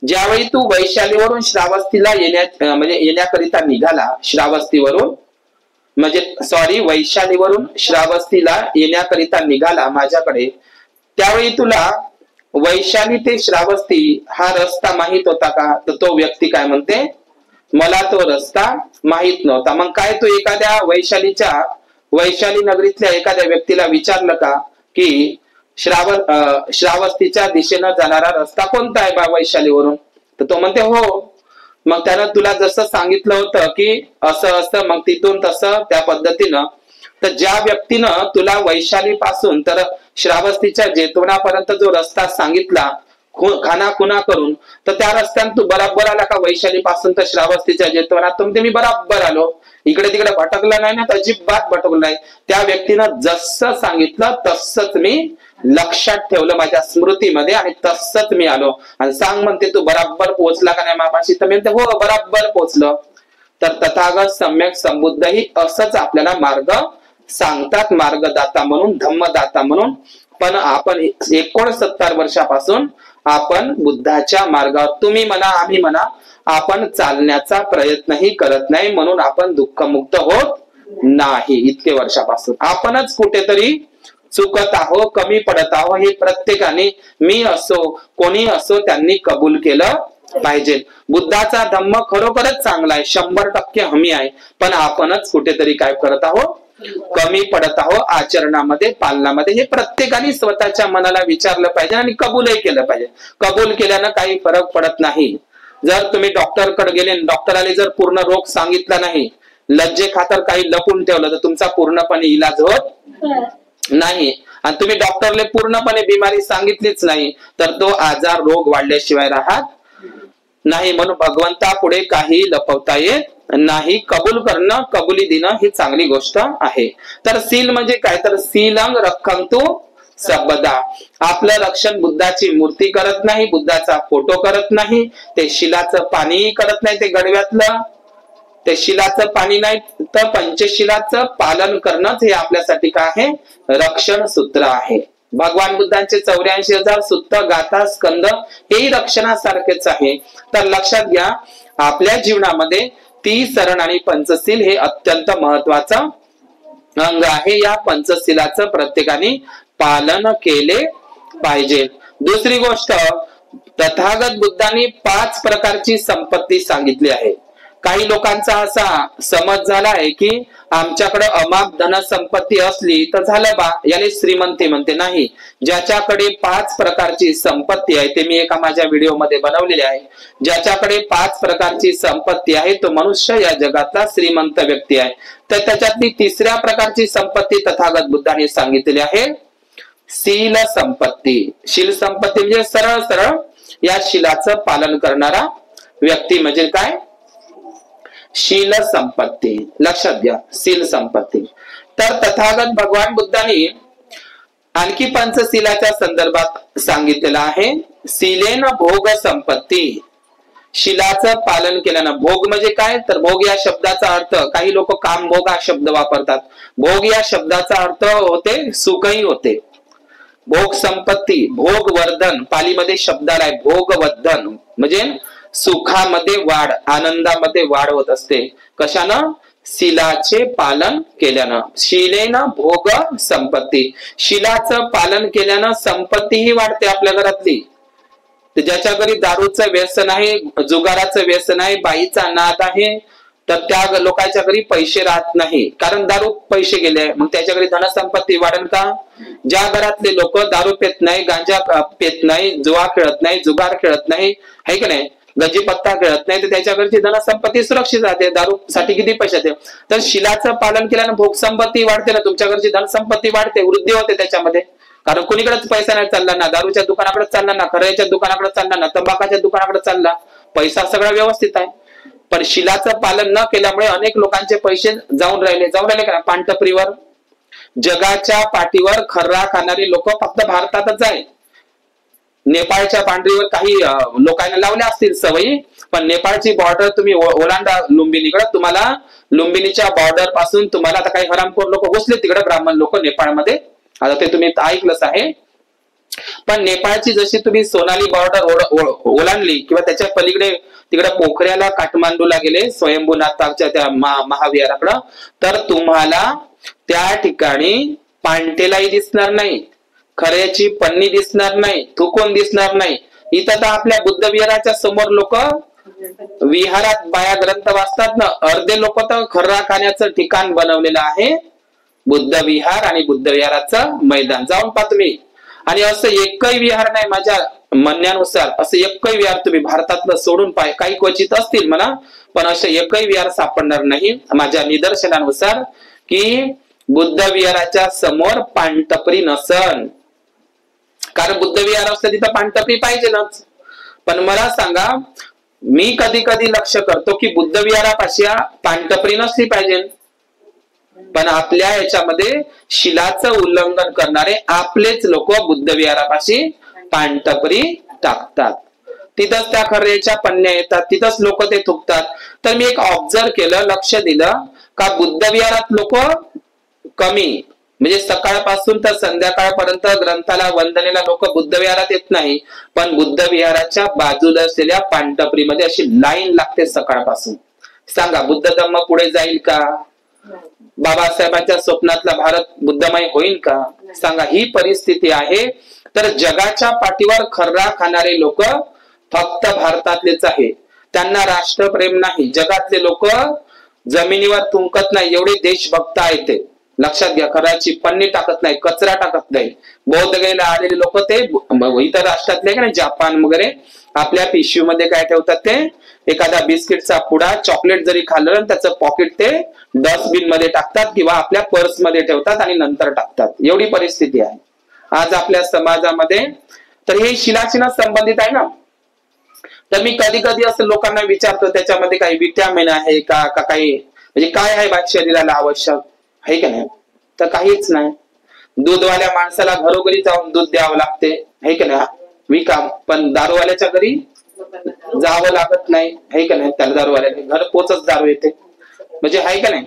ज्यावेळी तू वैशालीवरून श्रावस्तीला येण्याकरिता निघाला, वैशालीवरून श्रावस्तीला येण्याकरिता निघाला माझ्याकडे, त्यावेळी तुला वैशाली ते श्रावस्ती हा रस्ता माहित होता का? तर तो व्यक्ती काय म्हणते, मला तो रस्ता माहित नव्हता. मग काय तू एखाद्या वैशाली नगरीतल्या एखाद्या व्यक्तीला विचारलं का की श्रावस्तीच्या दिशेनं जाणारा रस्ता कोणता आहे बा वैशालीवरून? तर तो म्हणते हो. मग त्यानं तुला जसं सांगितलं होतं की असं असं, मग तिथून तसं त्या पद्धतीनं. तर ज्या व्यक्तीनं तुला वैशाली पासून तर श्रावस्तीच्या जेतवनापर्यंत जो रस्ता सांगितला खाना खुना करून, तर त्या रस्त्याने तू बराबर आला का वैशाली पासून तर श्रावस्तीच्या जेतवनात? तुमते मी बराबर आलो. इकडे तिकडे भटकला नाही ना, अजिबात भटकलो नाही. त्या व्यक्तीनं जसं सांगितलं तसंच मी लक्षात ठेवलं माझ्या स्मृतीमध्ये आणि तसंच मी आलो. आणि सांग म्हणते तू बराबर पोहोचला का नाही मापाशी? तर मी म्हणते हो बराबर पोहोचलो. तर तथागत सम्यक संबुद्धही असंच आपल्याला मार्ग सांगतात, मार्गदाता म्हणून, धम्मदाता म्हणून. पण आपण 69 वर्षापासून आपण बुद्धाच्या मार्गावर, तुम्ही म्हणा आम्ही म्हणा, आपण चालण्याचा प्रयत्नही करत नाही, म्हणून आपण दुःखमुक्त होत नाही. इतके वर्षापासून आपणच कुठेतरी चुकत आहो, कमी पडत आहो. हे प्रत्येकाने, मी असो कोणी असो, त्यांनी कबूल केलं पाहिजे. बुद्धाचा धम्म खरोखरच चांगला आहे, 100% हमी आहे. पण आपणच कुठेतरी काय करत आहोत, कमी पडत आहोत आचरणामध्ये, पालनामध्ये. हे प्रत्येकाने स्वतःच्या मनाला विचारलं पाहिजे आणि कबूलही केलं पाहिजे. कबूल केल्यानं काही फरक पडत नाही. जर तुम्ही डॉक्टरकडे गेले, डॉक्टराने जर पूर्ण रोग सांगितला नाही, लज्जे खातर काही लपून ठेवलं, तर तुमचा पूर्णपणे इलाज होत नाही. आणि तुम्ही डॉक्टरले पूर्णपणे बिमारी सांगितलीच नाही, तर तो आजार, रोग वाढल्याशिवाय राहत नाही. म्हणून भगवंता पुढे काही लपवता येत नाही. कबूल करणं, कबुली देणं ही चांगली गोष्ट आहे. तर सील म्हणजे काय? तर सीलंग रखंतु सबदा. आपलं रक्षण बुद्धाची मूर्ती करत नाही, बुद्धाचा फोटो करत नाही, ते शिलाचं पाणी करत नाही, ते गडव्यातलं ते शिलाचं पाणी नाही, तर पंचशिलाचं पालन करणंच हे आपल्यासाठी काय आहे? रक्षण सूत्र आहे. भगवान बुद्धांचे 84,000 सुत्त, गाथा, स्कंद हेही रक्षणासारखेच आहे. तर लक्षात घ्या, आपल्या जीवनामध्ये 30 शरण आणि पंचशील हे अत्यंत महत्वाचं अंग आहे. या पंचशिलाचं प्रत्येकाने पालन केले पाहिजे. दुसरी गोष्ट, तथागत बुद्धांनी 5 प्रकारची संपत्ती सांगितली आहे. काही लोकांचा असा समज झाला आहे की आमच्याकडे अमाप धनसंपत्ती असली तर झालं बा, याला श्रीमंती म्हणते. नाही, ज्याच्याकडे 5 प्रकारची संपत्ती आहे, ते मी एका माझ्या व्हिडिओमध्ये बनवलेले आहे, ज्याच्याकडे 5 प्रकारची संपत्ती आहे तो मनुष्य या जगातला श्रीमंत व्यक्ती आहे. तर त्याच्यातली 3ऱ्या प्रकारची संपत्ती तथागत बुद्धाने सांगितलेली आहे, शील संपत्ती. शील संपत्ती म्हणजे सरळ सरळ या शीलाचं पालन करणारा व्यक्ती म्हणजे काय, शील संपत्ती. लक्षात घ्या, शील संपत्ती. तर तथागत भगवान बुद्धांनी आणखी पंचशीलाच्या संदर्भात सांगितलेलं आहे, शीलेन भोग संपत्ती. शीलाचं पालन केल्यानं. भोग म्हणजे काय, तर भोग या शब्दाचा अर्थ, काही लोक काम भोग हा शब्द वापरतात, भोग या शब्दाचा अर्थ होते सुखही होते. भोग संपत्ती, भोग वर्धन, पालीमध्ये शब्द आलाय भोगवर्धन, म्हणजे सुखामध्ये वाढ, आनंदामध्ये वाढ होत असते. कशानं, शीलाचे पालन केल्यानं. शीलेनं भोग संपत्ती. शीलाचं पालन केल्यानं संपत्तीही वाढते आपल्या घरातली. ज्याच्या घरी दारूचं व्यसन आहे, जुगाराचं व्यसन आहे, बाईचा नाद आहे, तर त्या लोकांच्या घरी पैसे राहत नाही, कारण दारू पैसे गेले. मग त्याच्या घरी धनसंपत्ती वाढेल का? ज्या घरातले लोक दारू पेत नाही, गांजा पेत नाही, जुआ खेळत नाही, जुगार खेळत नाही, है की नाही, गंजी पत्ता खेळत नाही, तर त्याच्या घरची धनसंपत्ती सुरक्षित राहते. दारू साठी किती पैसे येते. तर शीलाचं पालन केल्यानं भोग संपत्ती वाढते ना, तुमच्या घरची धनसंपत्ती वाढते, वृद्धी होते त्याच्यामध्ये. कारण कोणीकडेच पैसा नाही चालला ना, दारूच्या दुकानाकडे चालला ना, खऱ्याच्या दुकानाकडे चालला ना, तंबाखाच्या दुकानाकडे चालला, पैसा सगळा व्यवस्थित आहे. पण शीलाचं पालन न केल्यामुळे अनेक लोकांचे पैसे जाऊन राहिले का पानटपरीवर. जगाच्या पाठीवर खर्रा खाणारी लोक फक्त भारतातच आहे. नेपाळच्या पांढरीवर काही लोकांना लावल्या असतील सवयी, पण नेपाळची बॉर्डर तुम्ही ओलांडा लुंबिनीकडे, तुम्हाला लुंबिनीच्या बॉर्डर पासून तुम्हाला आता काही हरामखोर लोक घुसले तिकडे, ब्राह्मण लोक नेपाळमध्ये, आता ते तुम्ही ऐकलंच आहे. पण नेपाळची जशी तुम्ही सोनाली बॉर्डर ओलांडली किंवा त्याच्या पलीकडे तिकडे पोखऱ्याला, काठमांडूला गेले, स्वयंभूनाथाच्या त्या महाविहाराकडं, तर तुम्हाला त्या ठिकाणी पांटेलाही दिसणार नाही, खऱ्याची पन्नी दिसणार नाही, थुकून दिसणार नाही. इथं तर आपल्या बुद्ध विहाराच्या समोर लोक विहारात बाया ग्रंथ वाचतात ना, अर्धे लोक तर खर्रा खाण्याचं ठिकाण बनवलेलं आहे बुद्ध विहार आणि बुद्ध विहाराचं मैदान. जाऊन पहा तुम्ही. आणि असं एकही विहार नाही माझ्या म्हणण्यानुसार, असं एकही विहार तुम्ही भारतातलं सोडून पाय, काही क्वचित असतील म्हणा, पण असं एकही विहार सापडणार नाही माझ्या निदर्शनानुसार की बुद्ध विहाराच्या समोर पानटपरी नसन. कारण बुद्ध विहार असतं तिथं पानटपरी पाहिजेच. पण मला सांगा, मी कधी कधी लक्ष करतो की बुद्ध विहारापाशी पानटपरी नसली पाहिजे, पण आपल्या याच्यामध्ये शिलाचं उल्लंघन करणारे आपलेच लोक बुद्ध विहारापाशी पानटपरी टाकतात. तिथंच त्या खर्याच्या पन्न्या येतात, तिथंच लोक ते थुकतात. तर मी एक ऑब्झर्व केलं, लक्ष दिलं का बुद्ध विहारात लोक कमी, म्हणजे सकाळपासून तर संध्याकाळपर्यंत ग्रंथाला वंदनेला लोक बुद्ध विहारात येत नाही, पण बुद्ध विहाराच्या बाजूला असलेल्या पानटपरीमध्ये अशी लाईन लागते सकाळपासून. सांगा बुद्ध धम्म पुढे जाईल का? बाबासाहेबांच्या स्वप्नातला भारत बुद्धमय होईल का? सांगा. ही परिस्थिती आहे. तर जगाच्या पाठीवर खर्रा खाणारे लोक फक्त भारतातलेच आहे. त्यांना राष्ट्रप्रेम नाही. जगातले लोक जमिनीवर थुंकत नाही, एवढे देशभक्त आहेत ते. लक्षात घ्या. खराची पन्नी टाकत नाही, कचरा टाकत नाही. बौद्धगयेला आलेले लोक ते इतर राष्ट्रातले का जापान वगैरे आपल्या पिशवीमध्ये काय ठेवतात, ते एखादा बिस्किटचा पुडा, चॉकलेट जरी खाल्लं त्याचं पॉकेट ते डस्टबिन मध्ये टाकतात किंवा आपल्या पर्स मध्ये ठेवतात आणि नंतर टाकतात. एवढी परिस्थिती आहे आज आपल्या समाजामध्ये. तर हे शिलाशिना संबंधित आहे ना. तर मी कधी कधी असं लोकांना विचारतो, त्याच्यामध्ये काही विटॅमिन आहे का, काही म्हणजे काय आहे बा शरीराला आवश्यक आहे का नाही? तर काहीच नाही. दूधवाल्या माणसाला घरोघरी जाऊन दूध द्यावं लागते, है का नाही, विकाम. पण दारूवाल्याच्या घरी जावं लागत नाही, है का नाही. त्याला दारूवाल्याला घर पोचच दारू येते, म्हणजे आहे का नाही.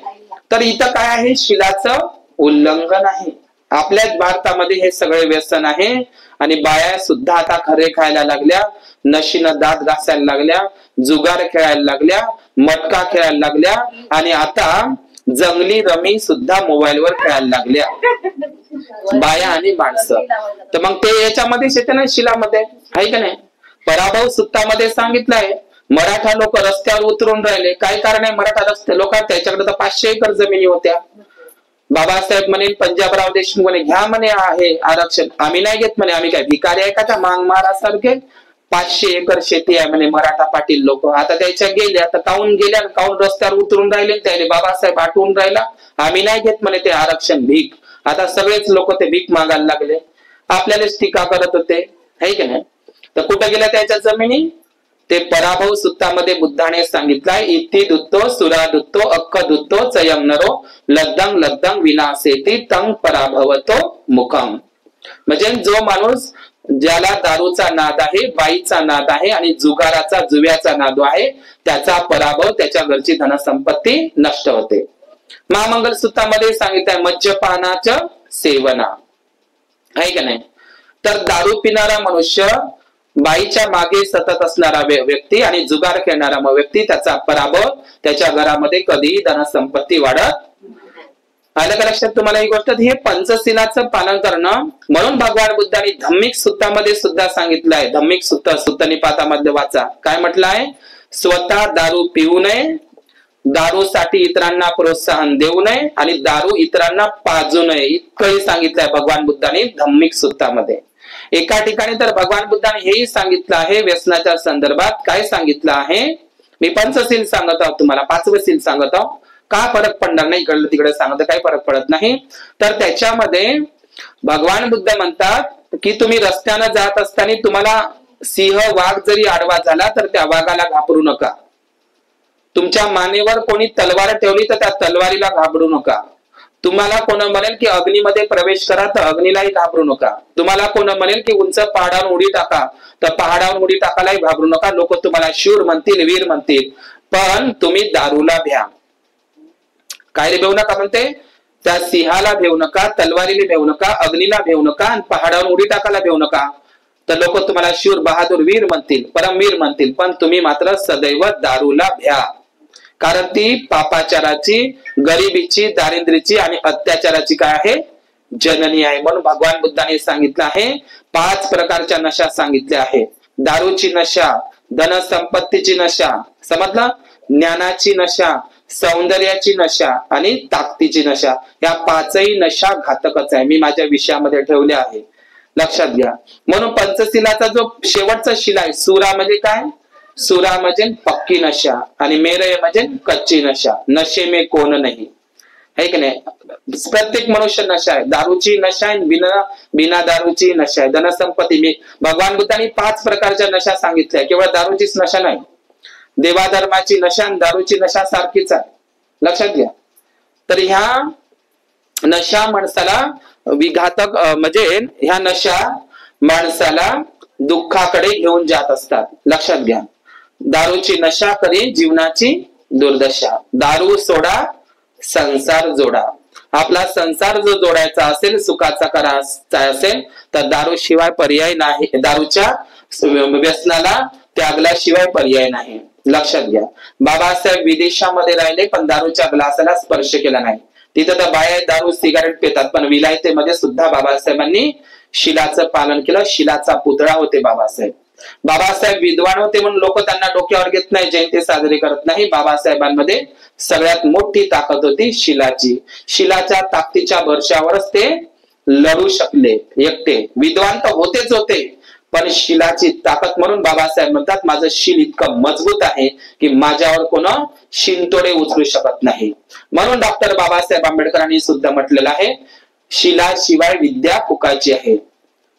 तर इथं काय आहे, शिलाचं उल्लंघन आहे. आपल्याच भारतामध्ये हे सगळे व्यसन आहे. आणि बाया सुद्धा आता खरे खायला लागल्या, नशीनं दात घासायला लागल्या, जुगार खेळायला लागल्या, मटका खेळायला लागल्या, आणि आता जंगली रमी सुद्धा मोबाईलवर खेळायला लागल्या बाया आणि माणसं. तर मग ते याच्यामध्ये येते ना शिलामध्ये, आहे का नाही. पराभव सुत्तामध्ये सांगितलंय मराठा लोक रस्त्यावर उतरून राहिले, काय कारण आहे? मराठा रस्ते लोक, त्याच्याकडे तर 500 एकर जमिनी होत्या. बाबासाहेब म्हणे, पंजाबराव देशमुख म्हणे, घ्या म्हणे आहे आरक्षण. आम्ही नाही घेत म्हणे, आम्ही काय भिकारी आहे का त्या मांग महाराजसारखे? 500 एकर शेती आहे म्हणे मराठा पाटील लोक. आता त्याच्या गेल्या, आता काऊन गेल्या, काऊन रस्त्यावर उतरून राहिले? त्याने बाबासाहेब आठवून राहिला, आम्ही नाही घेत म्हणे ते आरक्षण, भीक. आता सगळेच लोक ते भीक मागायला लागले, आपल्यालाच टीका करत होते, है की नाही? तर कुठे गेल्या त्याच्या जमिनी? ते पराभव सुत्तामध्ये बुद्धाने सांगितलंय, इति दुत्तो सुरा दुत्तो अक्क दुत्तो चयम नरो लद्दंग लद्दंग विनाशेती तंग पराभवतो मुखम. म्हणजे जो माणूस ज्याला दारूचा नाद आहे, बाईचा नाद आहे आणि जुगाराचा जुव्याचा नाद आहे, त्याचा पराभव, त्याच्या घरची धनसंपत्ती नष्ट होते. महामंगल सूत्रामध्ये सांगितलंय मद्यपानाचं सेवना, आहे की नाही? तर दारू पिणारा मनुष्य, बाईच्या मागे सतत असणारा व्यक्ती आणि जुगार खेळणारा व्यक्ती, त्याचा पराभव, त्याच्या घरामध्ये कधीही धनसंपत्ती वाढत. आलं का लक्षात तुम्हाला ही गोष्ट? हे पंचशीलाचं पालन करणं. म्हणून भगवान बुद्धांनी धम्मिक सूत्रामध्ये सुद्धा सांगितलंय, धम्मिक सूत्र सूत्र निपातामध्ये वाचा, काय म्हटलंय? स्वतः दारू पिऊ नये, दारूसाठी इतरांना प्रोत्साहन देऊ नये आणि दारू इतरांना पाजू नये, इतकंही सांगितलंय भगवान बुद्धांनी धम्मिक सूत्रामध्ये. एका ठिकाणी तर भगवान बुद्धाने हेही सांगितलं आहे व्यसनाच्या संदर्भात. काय सांगितलं आहे? मी पंचशील सांगत आहोत तुम्हाला, 5वं शील सांगत आहोत. का फरक पडणार नाही, इकडलं तिकडे सांगत काही फरक पडत नाही. तर त्याच्यामध्ये भगवान बुद्ध म्हणतात की तुम्ही रस्त्यानं जात असताना तुम्हाला सिंह वाघ जरी आडवा झाला तर त्या वाघाला घाबरू नका. तुमच्या मानेवर कोणी तलवार ठेवली तर त्या तलवारीला घाबरू नका. तुम्हाला कोण म्हणेल की अग्नीमध्ये प्रवेश करा तर अग्नीलाही घाबरू नका. तुम्हाला कोण म्हणेल की उंच पहाडावर उडी टाका तर पहाडावर उडी टाकायलाही घाबरू नका. लोक तुम्हाला शूर म्हणतील, वीर म्हणतील, पण तुम्ही दारूला भ्या. काय भेऊ नका म्हणते? त्या सिंहाला भेऊ नका, तलवारीला भेऊ नका, अग्नीला भेऊ नका आणि पहाडावर उडी टाकायला भेऊ नका. तर लोक तुम्हाला शूर, बहादूर, वीर म्हणतील, परमवीर म्हणतील, पण तुम्ही मात्र सदैव दारूला भ्या. कारण ती पापाचाराची, गरिबीची, दारिद्र्याची आणि अत्याचाराची काय आहे? जननी आहे. म्हणून भगवान बुद्धाने सांगितलं आहे 5 प्रकारच्या नशा सांगितल्या आहे. दारूची नशा, धनसंपत्तीची नशा, समजलं? ज्ञानाची नशा, सौंदर्याची नशा आणि ताकदीची नशा. या 5ही नशा घातकच आहे. मी माझ्या विषयामध्ये ठेवले आहे, लक्षात घ्या. म्हणून पंचशीलाचा जो शेवटचा शिला आहे, सुरा म्हणजे काय? सुरा म्हणजे पक्की नशा आणि मेरय म्हणजे कच्ची नशा. नशे में कोण नाही, है की नाही? प्रत्येक मनुष्य नशा आहे. दारूची नशा आहे, बिना दारूची नशा आहे. धनसंपत्ती, मी भगवान बुद्धांनी 5 प्रकारच्या नशा सांगितल्या, केवळ दारूचीच नशा नाही. देवाधर्माची नशा आणि दारूची नशा सारखीच आहे, लक्षात घ्या. तर ह्या नशा माणसाला विघातक, म्हणजे ह्या नशा माणसाला दुःखाकडे घेऊन जात असतात, लक्षात घ्या. दारूची नशा करी जीवनाची दुर्दशा. दारू सोडा, संसार जोडा. आपला संसार जो जोडायचा असेल, सुखाचा करायचा असेल तर दारू शिवाय पर्याय नाही. दारूच्या व्यसनाला त्यागल्याशिवाय पर्याय नाही, लक्षात घ्या. बाबासाहेब विदेशामध्ये राहिले पण दारूच्या ग्लासाला स्पर्श केला नाही. तिथं तर बाया दारू सिगारेट पितात, पण विलायतेमध्ये सुद्धा बाबासाहेबांनी शिलाचं पालन केलं. शिलाचा पुतळा होते बाबासाहेब. बाबासाहेब विद्वान होते म्हणून लोक त्यांना डोक्यावर घेत नाही, जयंती साजरी करत नाही. बाबासाहेबांमध्ये सगळ्यात मोठी ताकद होती शिलाची. शिलाच्या ताकदीच्या भरशावरच ते लढू शकले एकटे. विद्वान तर होतेच होते, पण शिलाची ताकद, म्हणून बाबासाहेब म्हणतात माझं शील इतकं मजबूत आहे की माझ्यावर कोण शिंतोडे उचलू शकत नाही. म्हणून डॉक्टर बाबासाहेब आंबेडकरांनी सुद्धा म्हटलेलं आहे, शिलाशिवाय विद्या फुकायची आहे.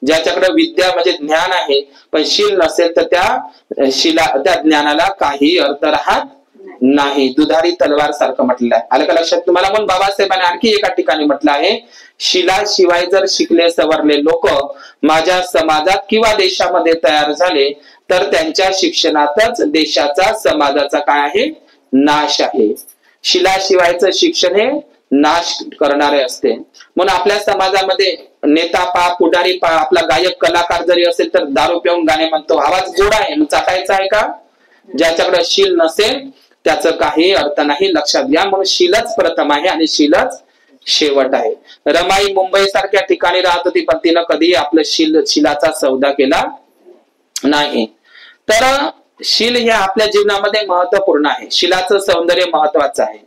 ज्याच्याकडे विद्या म्हणजे ज्ञान आहे पण शील नसेल तर त्या ज्ञानाला काही अर्थ राहत नाही. दुधारी तलवार सारखं म्हटलेलं आहे, आलं का लक्षात तुम्हाला? म्हणून बाबासाहेबांनी आणखी एका ठिकाणी म्हटलं आहे, शिलाशिवाय जर शिकले सवरले लोक माझ्या समाजात किंवा देशामध्ये तयार झाले तर त्यांच्या शिक्षणातच देशाचा, समाजाचा काय आहे? नाश आहे. शिलाशिवायचं शिक्षण हे नाश करणारे असते. म्हणून आपल्या समाजामध्ये नेता पा, पुढारी पा, आपला गायक कलाकार जरी असेल तर दारू पिऊन गाणे म्हणतो, आवाज गोड आहे, चाटायचा आहे का? ज्याच्याकडे शील नसेल त्याचं काही अर्थ नाही, लक्षात घ्या. म्हणून शीलच प्रथम आहे आणि शीलच शेवट आहे. रमाई मुंबई सारख्या ठिकाणी राहत होती पण तिनं कधी आपलं शिलाचा सौदा केला नाही. तर शील हे आपल्या जीवनामध्ये महत्वपूर्ण आहे. शीलाचं सौंदर्य महत्वाचं आहे.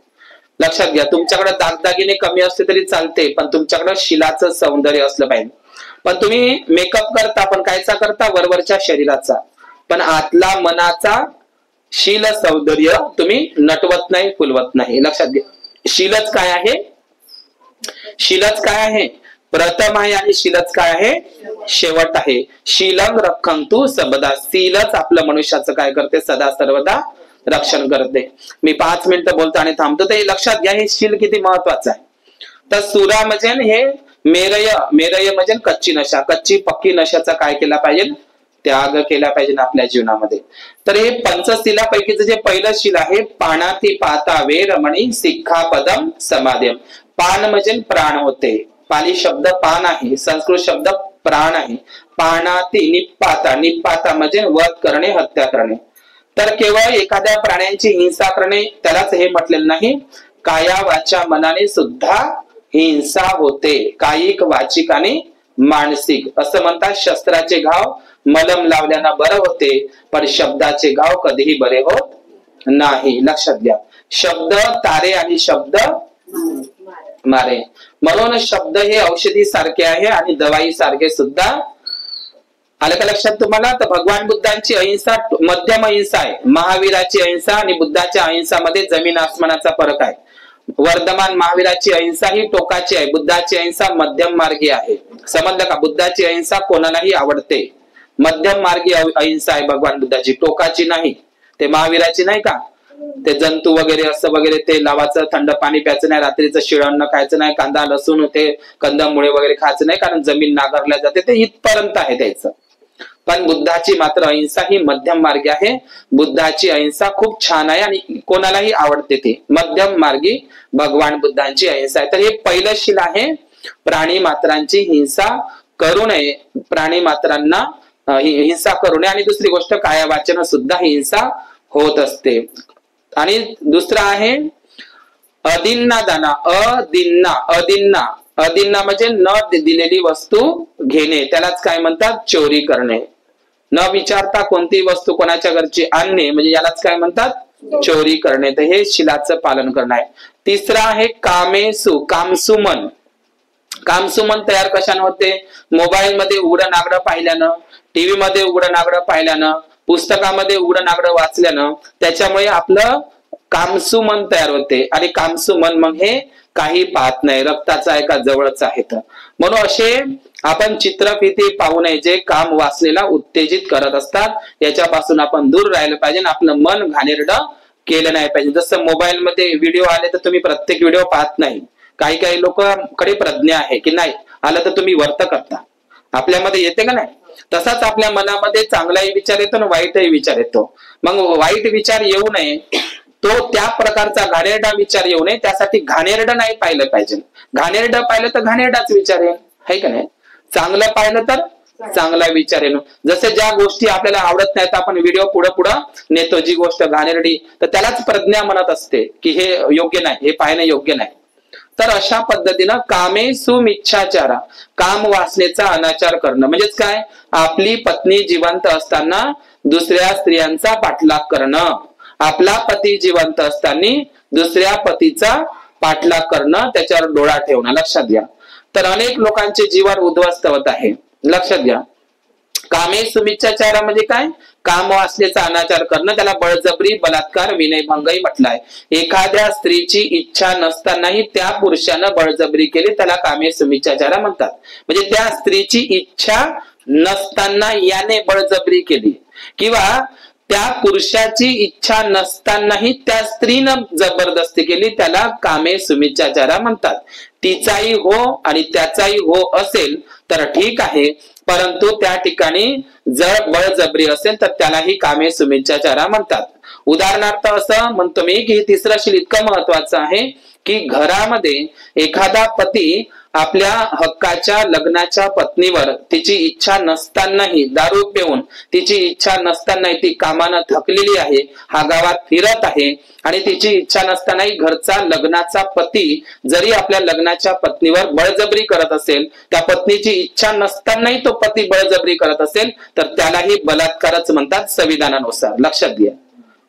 लक्षात घ्या, तुमच्याकडे दागदागिने कमी असले तरी चालते, पण तुमच्याकडे शीलाचं सौंदर्य असलं पाहिजे. पण तुम्ही मेकअप करता, पण कायचा करता? वरवरच्या शरीराचा, पण आतला मनाचा शील सौंदर्य तुम्ही नटवत नाही, फुलवत नाही. लक्षात घ्या, शीलच काय आहे? शीलच काय आहे? प्रथम आहे, आणि शीलच काय आहे? शेवट आहे. शीलं रक्षन्तु सबदा. शीलच आपलं मनुष्याचं काय करते? सदा सर्वदा रक्षण करते. मी 5 मिनिटं बोलतो आणि थांबतो. ते लक्षात घ्या, हे शील किती महत्वाचं आहे. तर सुरा म्हणजे हे मेरय, मेरय म्हणजे कच्ची नशा, कच्ची पक्की नशाचा काय केला पाहिजे? त्याग केला पाहिजे आपल्या जीवनामध्ये. तर हे पंचशिलापैकीचं जे पहिलं शील आहे, पाणाती पाता वेरमणी सिक्खापदम समाध्यम. पान म्हणजे प्राण होते. पाली शब्द पान आहे, संस्कृत शब्द प्राण आहे. पाणाती निपाता, निपाता म्हणजे वध करणे, हत्या करणे. तर केवळ एखाद्या प्राण्यांची हिंसा करणे त्यालाच हे म्हटलेलं नाही, काया वाचा मनाने सुद्धा हिंसा होते. कायिक, वाचिक आणि मानसिक. असं म्हणतात, शस्त्राचे घाव मलम लावल्यानं बरं होते, पण शब्दाचे घाव कधीही बरे होत नाही. लक्षात घ्या, शब्द तारे आणि शब्द मारे. म्हणून शब्द हे औषधी सारखे आहे आणि दवाई सारखे सुद्धा. आलं का लक्षात तुम्हाला? तर भगवान बुद्धांची अहिंसा मध्यम अहिंसा आहे. महावीराची अहिंसा आणि बुद्धाच्या अहिंसामध्ये जमीन आसमानाचा फरक आहे. वर्धमान महावीराची अहिंसा ही टोकाची आहे, बुद्धाची अहिंसा मध्यम मार्गी आहे. समजलं का? बुद्धाची अहिंसा कोणालाही आवडते, मध्यम मार्गी अहिंसा आहे भगवान बुद्धाची, टोकाची नाही. ते महावीराची नाही का, ते जंतू वगैरे असं वगैरे ते लावायचं, थंड पाणी प्यायचं नाही, रात्रीचं शिळं खायचं नाही, कांदा लसूण ते कंदमुळे वगैरे खायचं नाही, कारण जमीन नांगरल्या जाते. ते इथपर्यंत आहे त्याचं. पण बुद्धाची मात्र अहिंसा ही मध्यम मार्गी आहे. बुद्धाची अहिंसा खूप छान आहे आणि कोणालाही आवडते. ते मध्यम मार्गी भगवान बुद्धांची अहिंसा आहे. तर हे पहिलं शील आहे, प्राणी मात्रांची हिंसा करू नये, प्राणी मात्रांना हिंसा करू नये. आणि दुसरी गोष्ट, काया वाचन सुद्धा हिंसा होत असते. आणि दुसरा आहे अदिन्ना दाना. अदिन्ना, अदिन्ना, अदिन्ना म्हणजे न दिलेली वस्तू घेणे, त्यालाच काय म्हणतात? चोरी करणे. न विचारता कोणती वस्तू कोणाच्या घरची आणणे म्हणजे यालाच काय म्हणतात? चोरी करणे. तर हे शीलाचं पालन करणं आहे. तिसरा आहे कामेसु, कामसुमन. कामसुमन तयार कशाने होते? मोबाईल मध्ये उघडं नागडं पाहिल्यानं, टीव्ही मध्ये उघडं नागडं पाहिल्यानं, पुस्तकामध्ये उघडं नागडं वाचल्यानं त्याच्यामुळे आपलं कामसुमन तयार होते. आणि कामसुमन मग हे काही पाहत नाही, रक्ताचं आहे का जवळच आहे. तर म्हणून असे आपण चित्रफिती पाहू नये जे काम वासनेला उत्तेजित करत असतात. याच्यापासून आपण दूर राहिलं पाहिजे. आपलं मन घाणेरडं केलं नाही पाहिजे. जसं मोबाईल मध्ये व्हिडिओ आले तर तुम्ही प्रत्येक व्हिडिओ पाहत नाही. काही काही लोकांकडे प्रज्ञा आहे की नाही आलं तर तुम्ही वर्त करता, आपल्यामध्ये येते का नाही? तसाच आपल्या मनामध्ये चांगलाही विचार येतो आणि वाईटही विचार येतो. मग वाईट विचार येऊ नये, तो त्या प्रकारचा घाणेरडा विचार येऊ नये, त्यासाठी घाणेरडं नाही पाहिलं पाहिजे. घाणेरडं पाहिलं तर घाणेरडाच विचार येईल, है का नाही? चांगलं पाहिलं तर चांगला विचार येणं. जसे ज्या गोष्टी आपल्याला आवडत नाहीत आपण व्हिडिओ पुढे पुढे नेतो, जी गोष्ट घाणेरडी तर त्यालाच प्रज्ञा म्हणत असते की हे योग्य नाही, हे पाहणं योग्य नाही. तर अशा पद्धतीनं कामे सुमिच्छाचारा, काम वासनेचा अनाचार करणं म्हणजेच काय? आपली पत्नी जिवंत असताना दुसऱ्या स्त्रियांचा पाठलाग करणं, आपला पती जिवंत असताना दुसऱ्या पतीचा पाठलाग करणं, त्याच्यावर डोळा ठेवणं. लक्षात घ्या. तर अनेक लोकांचे जीवन उद्ध्वस्त होत आहे. लक्षात घ्या. कामे सुमिच्छाचारा म्हणजे काय? काम वासनेचा अनाचार करणं, त्याला बळजबरी, बलात्कार, विनयभंगही म्हटलाय. एखाद्या स्त्रीची इच्छा नसतानाही त्या पुरुषानं बळजबरी केली त्याला कामे सुमिच्छाचारा म्हणतात. म्हणजे त्या स्त्रीची इच्छा नसताना याने बळजबरी केली, किंवा त्या पुरुषाची इच्छा नसतानाही त्या स्त्रीनं जबरदस्ती केली, त्याला कामे सुमिच्छाचारा म्हणतात. तिचाही हो आणि त्याचाही हो असेल तर ठीक आहे, परंतु त्या ठिकाणी जर बळजबरी असेल तर त्यालाही कामे सुमिच्छाचारा म्हणतात. उदाहरणार्थ असं म्हणतो मी की तिसरं शील इतकं महत्वाचं आहे की घरामध्ये एखादा पती आपल्या हक्काच्या लग्नाच्या पत्नीवर तिची इच्छा नसतानाही दारू पिऊन तिची इच्छा नसतानाही ती कामानं थकलेली आहे, हा गावात फिरत आहे आणि तिची इच्छा नसतानाही घरचा लग्नाचा पती जरी आपल्या लग्नाच्या पत्नीवर बळजबरी करत असेल, त्या पत्नीची इच्छा नसतानाही तो पती बळजबरी करत असेल, तर त्यालाही बलात्कारच म्हणतात संविधानानुसार. लक्षात घ्या.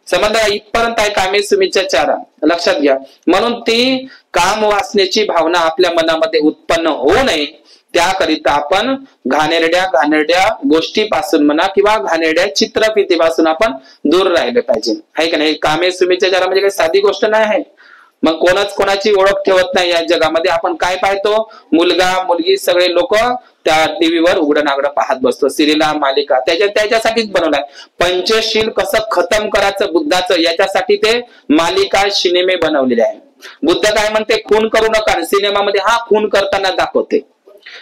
समजलं? इथपर्यंत आहे कामेसुमीच्या चारा. लक्षात घ्या. म्हणून ती काम वासनेची भावना आपल्या मनामध्ये उत्पन्न होऊ नये त्याकरिता आपण घाणेरड्या गोष्टीपासून म्हणा किंवा घाणेरड्या चित्रफितीपासून आपण दूर राहिले पाहिजे, आहे का नाही? कामेसुमीच्या चारा म्हणजे काही साधी गोष्ट नाही आहे. मग कोणच कोणाची ओळख ठेवत नाही या जगामध्ये. आपण काय पाहतो? मुलगा मुलगी सगळे लोक त्या टीव्हीवर उघडं नागडं पाहत बसतो, सिरियल मालिका त्याच्यासाठीच बनवलाय. पंचशील कसं खतम करायचं बुद्धाचं, याच्यासाठी ते मालिका सिनेमे बनवलेले आहे. बुद्ध काय म्हणते? खून करू नका. सिनेमामध्ये हा खून करताना दाखवते.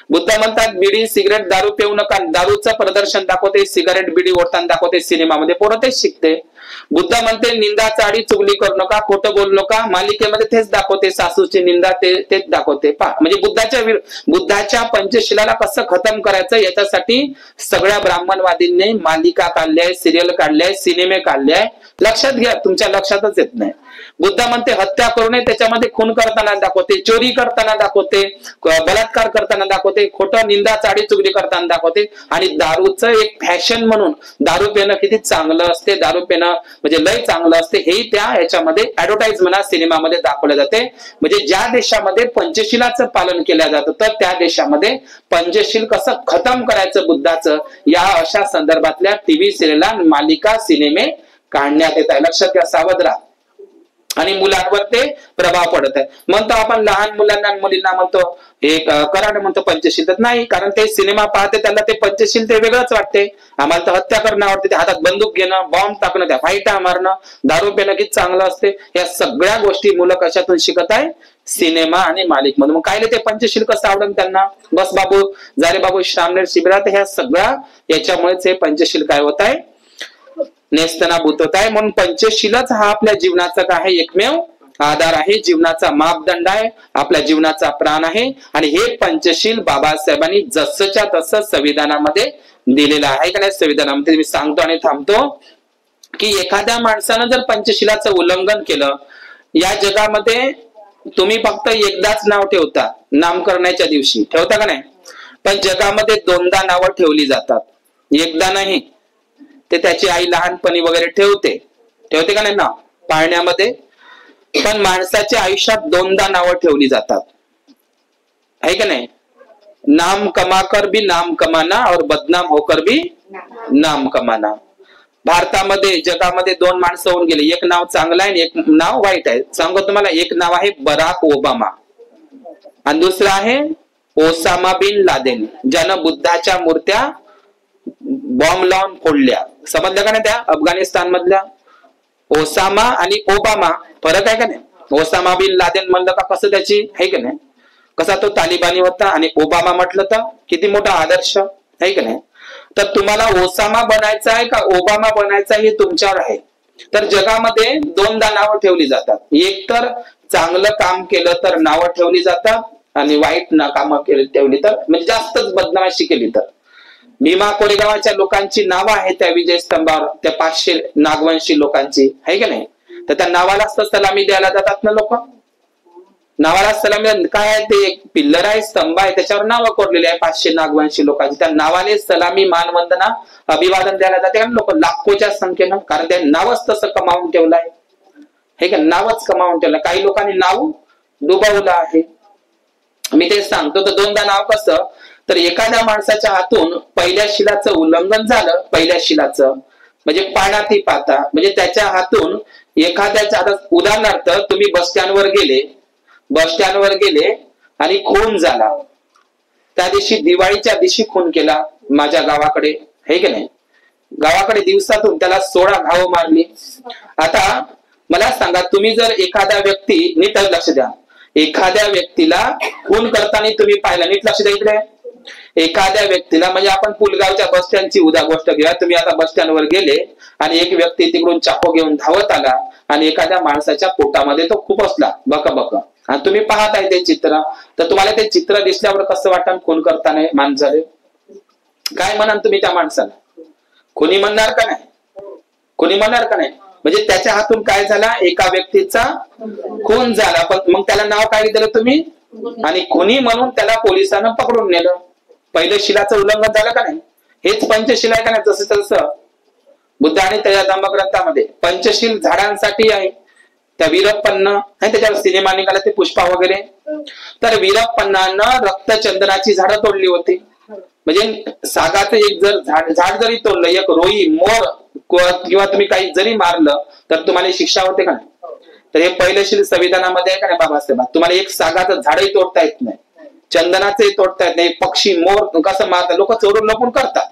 बुद्ध म्हणतात बिडी सिगरेट दारू पिऊ नका, दारूचं प्रदर्शन दाखवते, सिगारेट बिडी ओढताना दाखवते सिनेमामध्ये. पोरं तेच शिकते. बुद्ध म्हणते निंदा चाडी चुगली करू नका, खोटं बोलू नका, मालिकेमध्ये तेच दाखवते, सासूची निंदा तेच दाखवते. म्हणजे बुद्धाच्या पंचशिलाला कसं खतम करायचं याच्यासाठी सगळ्या ब्राह्मणवादींनी मालिका काढल्या, सिरियल काढल्या, सिनेमे काढले. लक्षात घ्या, तुमच्या लक्षातच येत नाही. बुद्ध म्हणते हत्या करू नये, त्याच्यामध्ये खून करताना दाखवते, चोरी करताना दाखवते, बलात्कार करताना दाखवते, खोटं निंदा चाडी चुगली करताना दाखवते. आणि दारूचं एक फॅशन म्हणून दारू पिणं किती चांगलं असते, दारू पिणं म्हणजे लय चांगलं असते, हेही त्या याच्यामध्ये ऍडव्हर्टाइज म्हणा सिनेमामध्ये दाखवले जाते. म्हणजे ज्या देशामध्ये पंचशिलाचं पालन केलं जातं तर त्या देशामध्ये पंचशील कसं खतम करायचं बुद्धाचं, या अशा संदर्भातल्या टीव्ही सिरियला, मालिका, सिनेमे काढण्यात येत आहे. लक्षात घ्या, सावध राहा. आणि मुलांवर ते प्रभाव पडत आहे. म्हणतो आपण लहान मुलांना मुलींना म्हणतो हे कराड म्हणतो पंचशील, तर नाही, कारण ते सिनेमा पाहते त्यांना ते पंचशील ते वेगळंच वाटते. आम्हाला तर हत्या करणं आवडते, ते हातात बंदूक घेणं, बॉम्ब टाकणं, त्या फाईटा मारणं, दारू पिणं किती चांगलं असते. या सगळ्या गोष्टी मुलं कशातून शिकत आहे? सिनेमा आणि मालिकेमधून. मग काय ते पंचशील कसं आवडन त्यांना? बस बाबू जारे बाबू श्रामनेर शिबिरात ह्या सगळ्या याच्यामुळेच हे पंचशील काय होत आहे? नेस्तनाभूत होत आहे. म्हणून पंचशीलच हा आपल्या जीवनाचा काय आहे? एकमेव आधार आहे, जीवनाचा मापदंड आहे, आपल्या जीवनाचा प्राण आहे. आणि हे पंचशील बाबासाहेबांनी जसंच्या तसं संविधानामध्ये दिलेलं आहे का नाही? संविधानामध्ये मी सांगतो आणि थांबतो की एखाद्या माणसानं जर पंचशीलाचं उल्लंघन केलं, या जगामध्ये तुम्ही फक्त एकदाच नाव ठेवता, नामकरणाच्या दिवशी ठेवता का नाही? पण जगामध्ये दोनदा नावं ठेवली जातात, एकदा नाही. ते त्याची आई लहानपणी वगैरे ठेवते का नाही नाव पाळण्यामध्ये? पण माणसाच्या आयुष्यात दोनदा नावं ठेवली जातात, आहे का नाही? नाम कमाकर भी नाम कमाना और बदनाम होकर भी नाम कमाना. भारतामध्ये जगामध्ये दोन माणसं होऊन गेले, एक नाव चांगलं आहे आणि एक नाव वाईट आहे. सांगू तुम्हाला, एक नाव आहे बराक ओबामा आणि दुसरं आहे ओसामा बिन लादेन, ज्यानं बुद्धाच्या मूर्त्या बॉम्ब लावून फोडल्या. समजलं का नाही? त्या अफगाणिस्तान मधल्या ओसामा आणि ओबामा फरक आहे का नाही? ओसामा बिन लादेन म्हणलं का कसं त्याची आहे का नाही, कसा तो तालिबानी होता, आणि ओबामा म्हटलं तर किती मोठा आदर्श आहे का नाही? तर तुम्हाला ओसामा बनायचं आहे का ओबामा बनायचं आहे हे तुमच्यावर आहे. तर जगामध्ये दोनदा नावं ठेवली जातात, एक तर चांगलं काम केलं तर नावं ठेवली जातात आणि वाईट कामं ठेवली तर म्हणजे जास्तच बदनामी केली तर. भीमा कोरेगावच्या लोकांची नावं आहेत त्या विजय स्तंभावर, त्या 500 नागवंशी लोकांची, आहे का नाही? तर त्या नावालाच तर सलामी द्यायला जातात ना लोक. नावाला सलामी काय आहे? ते एक पिल्लर आहे, स्तंभ आहे, त्याच्यावर नावं कोरलेली आहे 500 नागवंशी लोकांची. त्या नावाने सलामी, मानवंदना, अभिवादन द्यायला जाते लोक लाखोच्या संख्येनं, कारण ते नावच तसं कमावून ठेवलंय, हे का? नावच कमावून ठेवलं. काही लोकांनी नाव डुबवलं आहे. मी ते सांगतो. तर दोनदा नाव कसं? तर एखाद्या माणसाच्या हातून पहिल्या शिलाचं उल्लंघन झालं, पहिल्या शिलाचं म्हणजे पाण्यात पाहता, म्हणजे त्याच्या हातून एखाद्याच्या, आता उदाहरणार्थ तुम्ही बस स्टँडवर गेले आणि खून झाला, त्या दिवशी दिवाळीच्या दिवशी खून केला माझ्या गावाकडे, हे की नाही? गावाकडे दिवसातून त्याला 16 घाव मारली. आता मला सांगा, तुम्ही जर एखाद्या व्यक्ती, नीट लक्ष द्या, एखाद्या व्यक्तीला खून करताना तुम्ही पाहिलं, नीट लक्ष द्या इकडे, एखाद्या व्यक्तीला, म्हणजे आपण पुलगावच्या बस स्टँडची गोष्ट घेऊया. तुम्ही आता बस स्टँडवर गेले आणि एक व्यक्ती तिकडून चाकू घेऊन धावत आला आणि एखाद्या माणसाच्या पोटामध्ये तो खूप असला, बक तुम्ही पाहत आहे ते चित्र, तर तुम्हाला ते चित्र दिसल्यावर कसं वाटतं? खून करताना माणसाले काय म्हणाल तुम्ही त्या माणसाला? कोणी म्हणणार का नाही? कोणी म्हणणार का नाही? म्हणजे त्याच्या हातून काय झाला? एका व्यक्तीचा खून झाला, पण मग त्याला नाव काय दिलं तुम्ही? आणि खुनी म्हणून त्याला पोलिसांना पकडून नेलं. पहिलं शिलाचं उल्लंघन झालं का नाही? हेच पंचशील आहे का नाही? जसं तसं बुद्ध आणि त्याच्या धम्मग्रंथामध्ये पंचशील झाडांसाठी आहे. त्या वीरप्पन्न आणि त्याच्यावर सिनेमा निघाला ते पुष्पा वगैरे. तर वीरप्पन्नानं रक्तचंदनाची झाडं तोडली होती. म्हणजे सागाचं एक जर झाड जरी तोडलं, एक रोई मोर किंवा तुम्ही काही जरी मारलं तर तुम्हाला शिक्षा होते का नाही? तर हे पहिलेशील संविधानामध्ये आहे का नाही बाबासाहेब? तुम्हाला एक सागाचं झाडही तोडता येत नाही, चंदनाचंही तोडता येत नाही. पक्षी मोर कसं मारतात? लोक चोरून लपून करतात,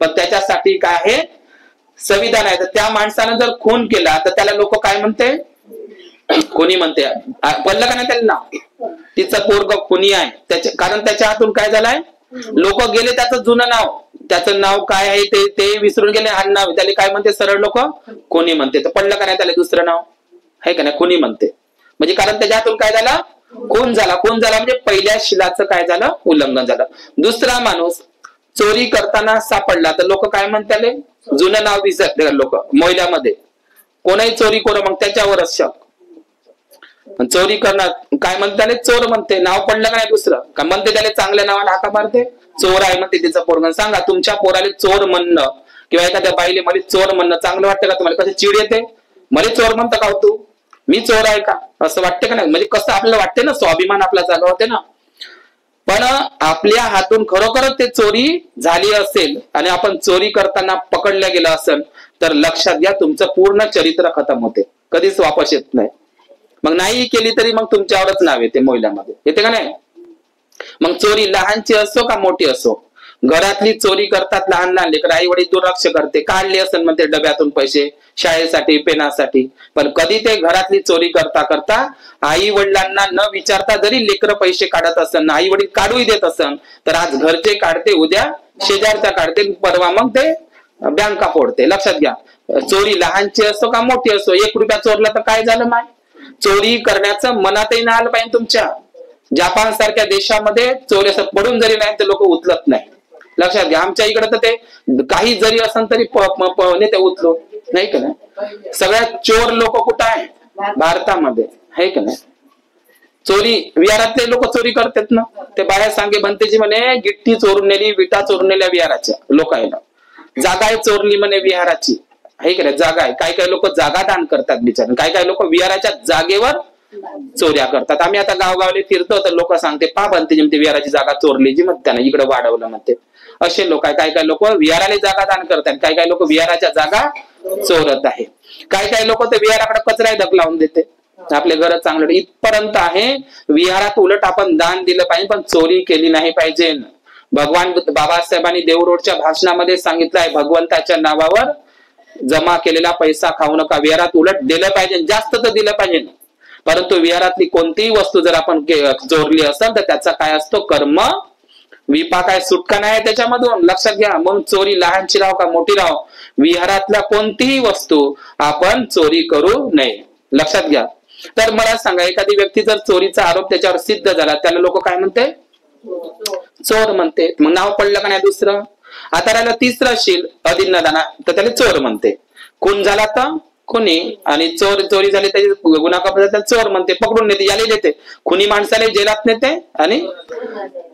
पण त्याच्यासाठी काय आहे? संविधान आहे. तर त्या माणसानं जर खून केला तर त्याला लोक काय म्हणते? कोणी म्हणते. पडलं का नाही त्याला नाव? तिचं पोरग खुनी आहे कारण त्याच्या हातून काय झालंय? लोक गेले त्याचं जुनं नाव, त्याचं नाव काय आहे ते विसरून गेले. हा नाव त्याला काय म्हणते? सरळ लोक कोणी म्हणते. तर पडलं का नाही त्याला दुसरं नाव आहे का नाही? कोणी म्हणते. म्हणजे कारण त्याच्या हातून काय झाला? खून झाला. खून झाला म्हणजे पहिल्या शिलाचं काय झालं? उल्लंघन झालं. दुसरा माणूस चोरी करताना सापडला तर लोक काय म्हणते? जुनं नाव विसरले लोक. महिलामध्ये कोणाही चोरी करू मग त्याच्यावरच शक. चोरी करणार काय म्हणते? चोर म्हणते. नाव पडलं का नाही दुसरं? का म्हणते त्याला चांगल्या नावाने हाका मारते? चोर आहे म्हणते तिचं पोरगण. सांगा तुमच्या पोराले चोर म्हणणं किंवा एखाद्या बाईले मला चोर म्हणणं चांगलं वाटतं का तुम्हाला? कसं चिड येते? मला चोर म्हणतं का तू? मी चोर आहे का? असं वाटतं का नाही? म्हणजे कसं आपल्याला वाटते ना, स्वाभिमान आपला जागा होते ना. पण आपल्या हातून खरोखरच ते चोरी झाली असेल आणि आपण चोरी करताना पकडल्या गेलं असेल तर लक्षात घ्या तुमचं पूर्ण चरित्र खतम होते, कधीच वापस येत नाही. मग नाही केली तरी मग तुमच्यावरच नाव येते महिलांमध्ये, येते का नाही? मग चोरी लहानची असो का मोठी असो, घरातली चोरी करतात लहान लहान लेकर. आई वडील दुर्लक्ष करते, काढले असेल म्हणते डब्यातून पैसे शाळेसाठी पेनासाठी, पण कधी ते घरातली चोरी करता करता आई वडिलांना न विचारता जरी लेकर पैसे काढत असेल, आई वडील काढूही देत असेल, तर आज घरचे काढते, उद्या शेजारच्या काढते, परवा मग ते बँका फोडते. लक्षात घ्या, चोरी लहानची असो का मोठी असो. 1 रुपया चोरला तर काय झालं? माय चोरी करण्याचं मनातही नाही आलं पाहिजे तुमच्या. जपान सारख्या देशामध्ये चोरी असं पडून जरी नाही तर लोक उचलत नाही. लक्षात घ्या, आमच्या इकडे तर ते काही जरी असेल तरी ते उचलो नाही का नाही. सगळ्यात चोर लोक कुठं आहे? भारतामध्ये आहे का नाही. चोरी विहारातले लोक चोरी करतात ना. ते बाहेर सांगे बनतेजी म्हणे गिट्टी चोरून नेली, विटा चोरून नेल्या विहाराच्या लोकांना. जागा चोरली म्हणे विहाराची, आहे का नाही. जागा आहे, काही काही लोक जागा दान करतात बिचारे, काही काही लोक विहाराच्या जागेवर चोऱ्या करतात. आम्ही आता गावगावले फिरतो तर लोक सांगते पा बनते जिमते विहाराची जागा चोरली जी म्हणते ना, इकडे वाढवलं म्हणते. असे लोक आहे. काही काही लोक विहाराला जागा दान करतात, काही काही लोक विहाराच्या जागा चोरत आहे. काही काही लोक ते विहाराकडे कचरा ढक लावून देते. आपले घर चांगलं इथपर्यंत आहे. विहारात उलट आपण दान दिलं पाहिजे, पण चोरी केली नाही पाहिजे. भगवान बाबासाहेबांनी देवरोडच्या भाषणामध्ये सांगितलं आहे, भगवंताच्या नावावर जमा केलेला पैसा खाऊ नका. विहारात उलट दिलं पाहिजे, जास्त तर दिलं पाहिजे. परंतु विहारातली कोणतीही वस्तू जर आपण चोरली असेल तर त्याचा काय असतो? कर्म विपाक आहे, सुटका नाही त्याच्यामधून. लक्षात घ्या. म्हणून चोरी लहानची राहो का मोठी राहो, विहारातल्या कोणतीही वस्तू आपण चोरी करू नये. लक्षात घ्या. तर मला सांगा, एखादी व्यक्ती जर चोरीचा आरोप त्याच्यावर सिद्ध झाला त्याला लोक काय म्हणते? चोर म्हणते. मग नाव पडलं का नाही दुसरं? आता राहिलं तिसरं शील अदिन्नदाना, तर त्याला चोर म्हणते. खून झाला तर खुनी, आणि चोरी झाली त्याची गुन्हा त्याला चोर म्हणते, पकडून नेते, याला नेते. खुनी माणसाला जेलात नेते आणि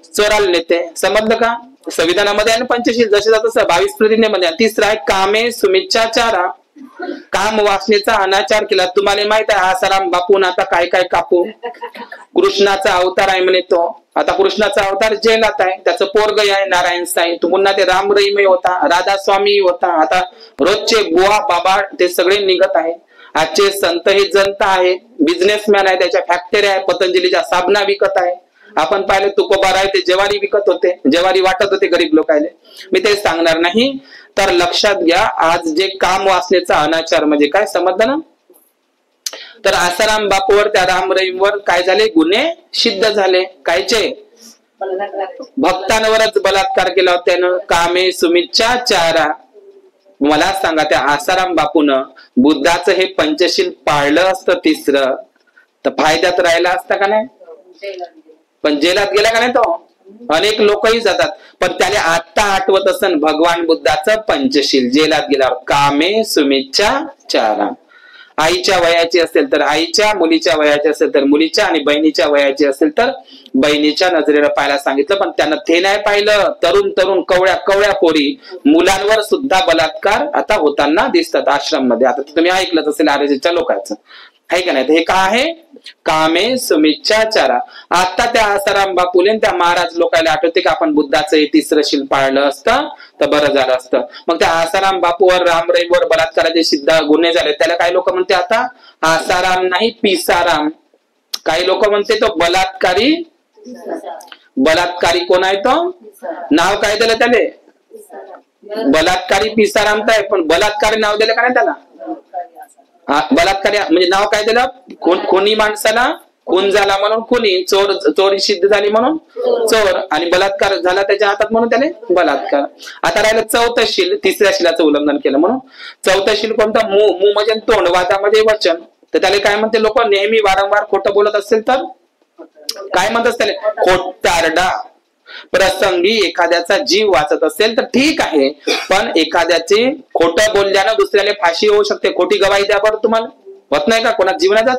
चोराला नेते. समजलं का? संविधानामध्ये आहे ना पंचशील, जसे तसं 22 प्रतिज्ञेमध्ये. तिसरा आहे कामे सुमिच्छाचारा, काम वासनेचा अनाचार केला. तुम्हाला माहित आहे आसाराम बापून आता काय काय कापू. कृष्णाचा अवतार आहे म्हणे तो. आता कृष्णाचा अवतार जेलात आहे, त्याचं पोरग आहे नारायण साई. पुन्हा ते राम रहीम होता, राधा स्वामी होता. आता रोजचे बुवा बाबा ते सगळे निघत आहे. आजचे संत हे जनता आहे, बिझनेसमॅन आहे, त्याच्या फॅक्टरी आहे, पतंजलीच्या साबणा विकत आहे. आपण पाहिले तुकोबार आहे, ते ज्वारी विकत होते, ज्वारी वाटत होते गरीब लोकांना. मी ते सांगणार नाही. तर लक्षात घ्या, आज जे काम वासनेचा अनाचार म्हणजे काय समजलं ना. तर आसाराम बापूवर त्या राम रहीमवर काय झाले? गुन्हे सिद्ध झाले. कायचे? भक्तांवरच बलात्कार केला होता त्यानं. कामे सुमिच्छाचारा. मला सांगा, त्या आसाराम बापून बुद्धाचं हे पंचशील पाळलं असतं तिसरं तर फायद्यात राहिला असता का नाही? पण जेलात गेला का नाही तो? अनेक लोकही जातात, पण त्याला आता आठवत असन भगवान बुद्धाचं पंचशील. जेलात गेल्यावर कामे सुमिच्छा चारा. आईच्या वयाची असेल तर आईच्या, मुलीच्या वयाची असेल तर मुलीच्या, आणि बहिणीच्या वयाची असेल तर बहिणीच्या नजरेला पाहायला सांगितलं. पण त्यांना ते नाही पाहिलं. तरुण तरुण कवळ्या कवळ्या पोरी, मुलांवर सुद्धा बलात्कार आता होताना दिसतात आश्रम मध्ये. आता तुम्ही ऐकलंच असेल आरएसएसच्या लोकांचं, आहे का नाही? हे काय आहे? कामे सुमिच्छाचारा. आता त्या आसाराम बापूले त्या महाराज लोकांना आठवते की आपण बुद्धाचं हे तिसरं शील पाळलं असतं तर बरं झालं असतं. मग त्या आसाराम बापूवर, रामराईवर बलात्काराचे सिद्ध गुन्हे झाले. त्याला काही लोक म्हणते आता आसाराम नाही पिसाराम. काही लोक म्हणते तो बलात्कारी. बलात्कारी कोण आहे तो? नाव काय दिलं त्याले? बलात्कारी पिसाराम तर आहे, पण बलात्कारी नाव दिलं का नाही त्याला? बलात्कारी म्हणजे नाव काय दिलं? कोणी माणसाला खून झाला म्हणून खुनी, चोरी सिद्ध झाली म्हणून चोर, आणि बलात्कार झाला त्याच्या हातात म्हणून त्याने बलात्कार. आता राहिलं चौथं शील, तिसऱ्या शिलाचं उल्लंघन केलं म्हणून. चौथं शील कोणतं? मू म्हणजे तोंड, वादामध्ये वचन. तर त्याला काय म्हणते लोक? नेहमी वारंवार खोटं बोलत असेल तर काय म्हणतात त्याला? खोटारडा. प्रसंगी एखाद्याचा जीव वाचत असेल तर ठीक आहे, पण एखाद्याचे खोटं बोलल्यानं दुसऱ्याला फाशी होऊ शकते. खोटी गवाही द्या बरं, तुम्हाला होत नाही का कोणा जीवनात?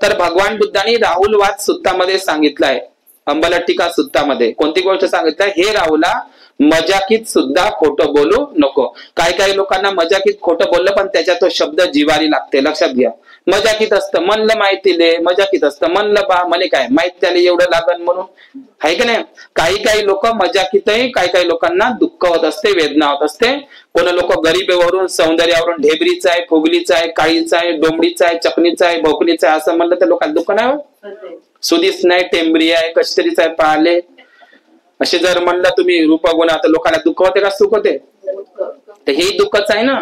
तर भगवान बुद्धांनी राहुलवाद सुत्तामध्ये सांगितलंय, अंबलट्टिका सुत्तामध्ये. कोणती गोष्ट सांगितलंय? हे राहुला, मजाकीत सुद्धा खोटं बोलू नको. काही काही लोकांना मजाकीत खोटं बोललं पण त्याच्यात तो शब्द जिवारी लागते. लक्षात घ्या. मजाकीत असतं म्हणलं माहितीले, मजाकीत असतं म्हणलं बा मला काय माहित त्याला एवढं लागन म्हणून, आहे का नाही? काही काही लोक मजाकीतही काही काही लोकांना दुःख होत असते, वेदना होत असते. कोण लोक गरिबीवरून, सौंदर्यावरून ढेबरीचा आहे, फुगलीचा आहे, काळीचा आहे, डोंबडीचा आहे, चकणीचा आहे, भोकलीचा आहे असं म्हणलं तर लोकांना दुःख नाही? सुदीस नाही, टेंबरी आहे, कशीतरीच आहे, पाहले असे जर म्हणलं तुम्ही रूपगुण, तर लोकांना दुःख होते का सुख होते? तर हे दुःखच आहे ना,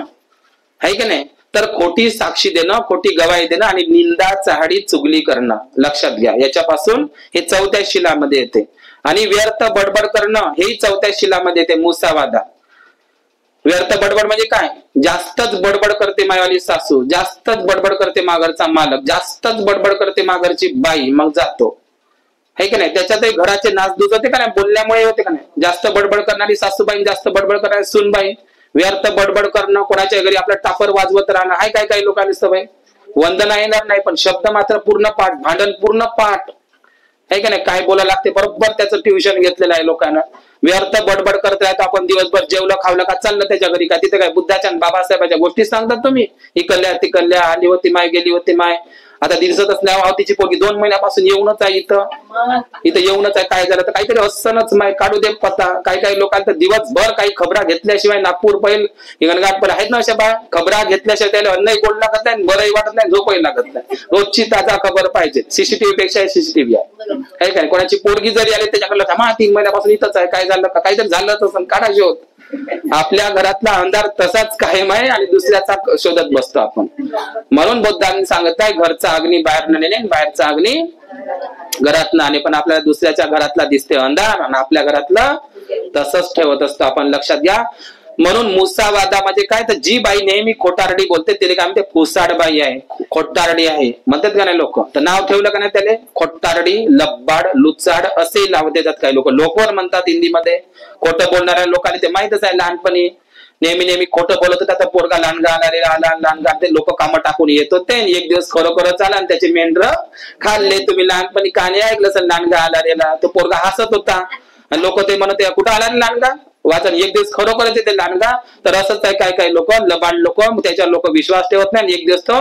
आहे का नाही? तर खोटी साक्षी देणं, खोटी गवाही देणं आणि निंदा, चहाडी, चुगली करणं, लक्षात घ्या. याच्यापासून हे चौथ्या शिलामध्ये येते. आणि व्यर्थ बडबड करणं हेही चौथ्या शिलामध्ये येते. मुसावादा. व्यर्थ बडबड म्हणजे काय? जास्तच बडबड करते मायवाली सासू, जास्तच बडबड करते माघरचा मालक, जास्तच बडबड करते माघरची बाई, मग जातो, आहे का नाही? त्याच्यातही घराचे नासधूस होते का नाही? बोलण्यामुळे होते का नाही? जास्त बडबड करणारी सासूबाई, जास्त बडबड करणारी सुनबाई. व्यर्थ बडबड करणं, कोणाच्या घरी आपलं टापर वाजवत राहणं, हाय काय काही लोकांनी सवय. वंदना येणार नाही पण शब्द मात्र पूर्ण पाठ, भांडण पूर्ण पाठ, आहे का नाही? काय बोलायला लागते बरोबर त्याचं ट्युशन घेतलेलं आहे लोकांना. व्यर्थ बडबड करत राहतो आपण दिवसभर. जेवलं खावलं का चाललं त्याच्या घरी का? तिथे काय बुद्धाच्या बाबासाहेबाच्या गोष्टी सांगतात तुम्ही? इकडल्या तिकडल्या, आली होती माय, गेली होती माय. आता दिसतच नाही तिची पोरगी 2 महिन्यापासून येऊनच आहे इथं येऊनच आहे. काय झालं तर काहीतरी असनच माय, काढू दे पता. काही काही लोकांना दिवसभर काही खबरा घेतल्याशिवाय, नागपूर पहिल हिंगणघाट पण आहेत ना अशा बा, खबरा घेतल्याशिवाय त्याला अन्नही गोड लागत नाही, बरंही वाटत नाही, झोपही लागत नाही. रोजची ताजा खबर पाहिजे. सीसीटीव्ही पेक्षा सीसीटीव्ही आहे काय? कोणाची पोरगी जरी आली त्याच्याकडे 3 महिन्यापासून इथंच आहे, काय झालं का? काहीतरी झालं तसं काढा शोध. आपल्या घरातला अंधार तसाच कायम आहे आणि दुसऱ्याचा शोधत बसतो आपण. म्हणून बुद्धांनी सांगत आहे घरचा अग्नी बाहेर न नेणे, बाहेरचा अग्नी घरात न आणणे. पण आपल्याला दुसऱ्याच्या घरातला दिसते अंधार आणि आपल्या घरातलं तसंच ठेवत असतो आपण. लक्षात घ्या. म्हणून मुसावादा म्हणजे काय? तर जी बाई नेहमी खोटारडी बोलते त्याला काय म्हणते? फुसाड बाई आहे, खोटारडी आहे म्हणतात का नाही लोक? तर नाव ठेवलं का नाही त्याला? खोटारडी, लब्बाड, लुचाड असे नाव देतात काही लोक. लोकवर म्हणतात हिंदीमध्ये. खोटं बोलणाऱ्या लोकांना ते माहितच आहे. लहानपणी नेहमी खोटं बोलत होता. तर पोरगा लांडगा लांडगा ते लोक कामं टाकून येत होते. एक दिवस खरोखरच आला आणि त्याचे मेंढर खाल्ले. तुम्ही लहानपणी काने ऐकलं असेल लांडगा आला रेला. तो पोरगा हसत होता आणि लोक ते म्हणत कुठं आला लांडगा वाचन. एक दिवस खरोखरच येते लांडगा. तर असंच आहे काय काय लोक, लबाड लोक, त्याच्यावर लोक विश्वास ठेवत नाही. एक दिवस तो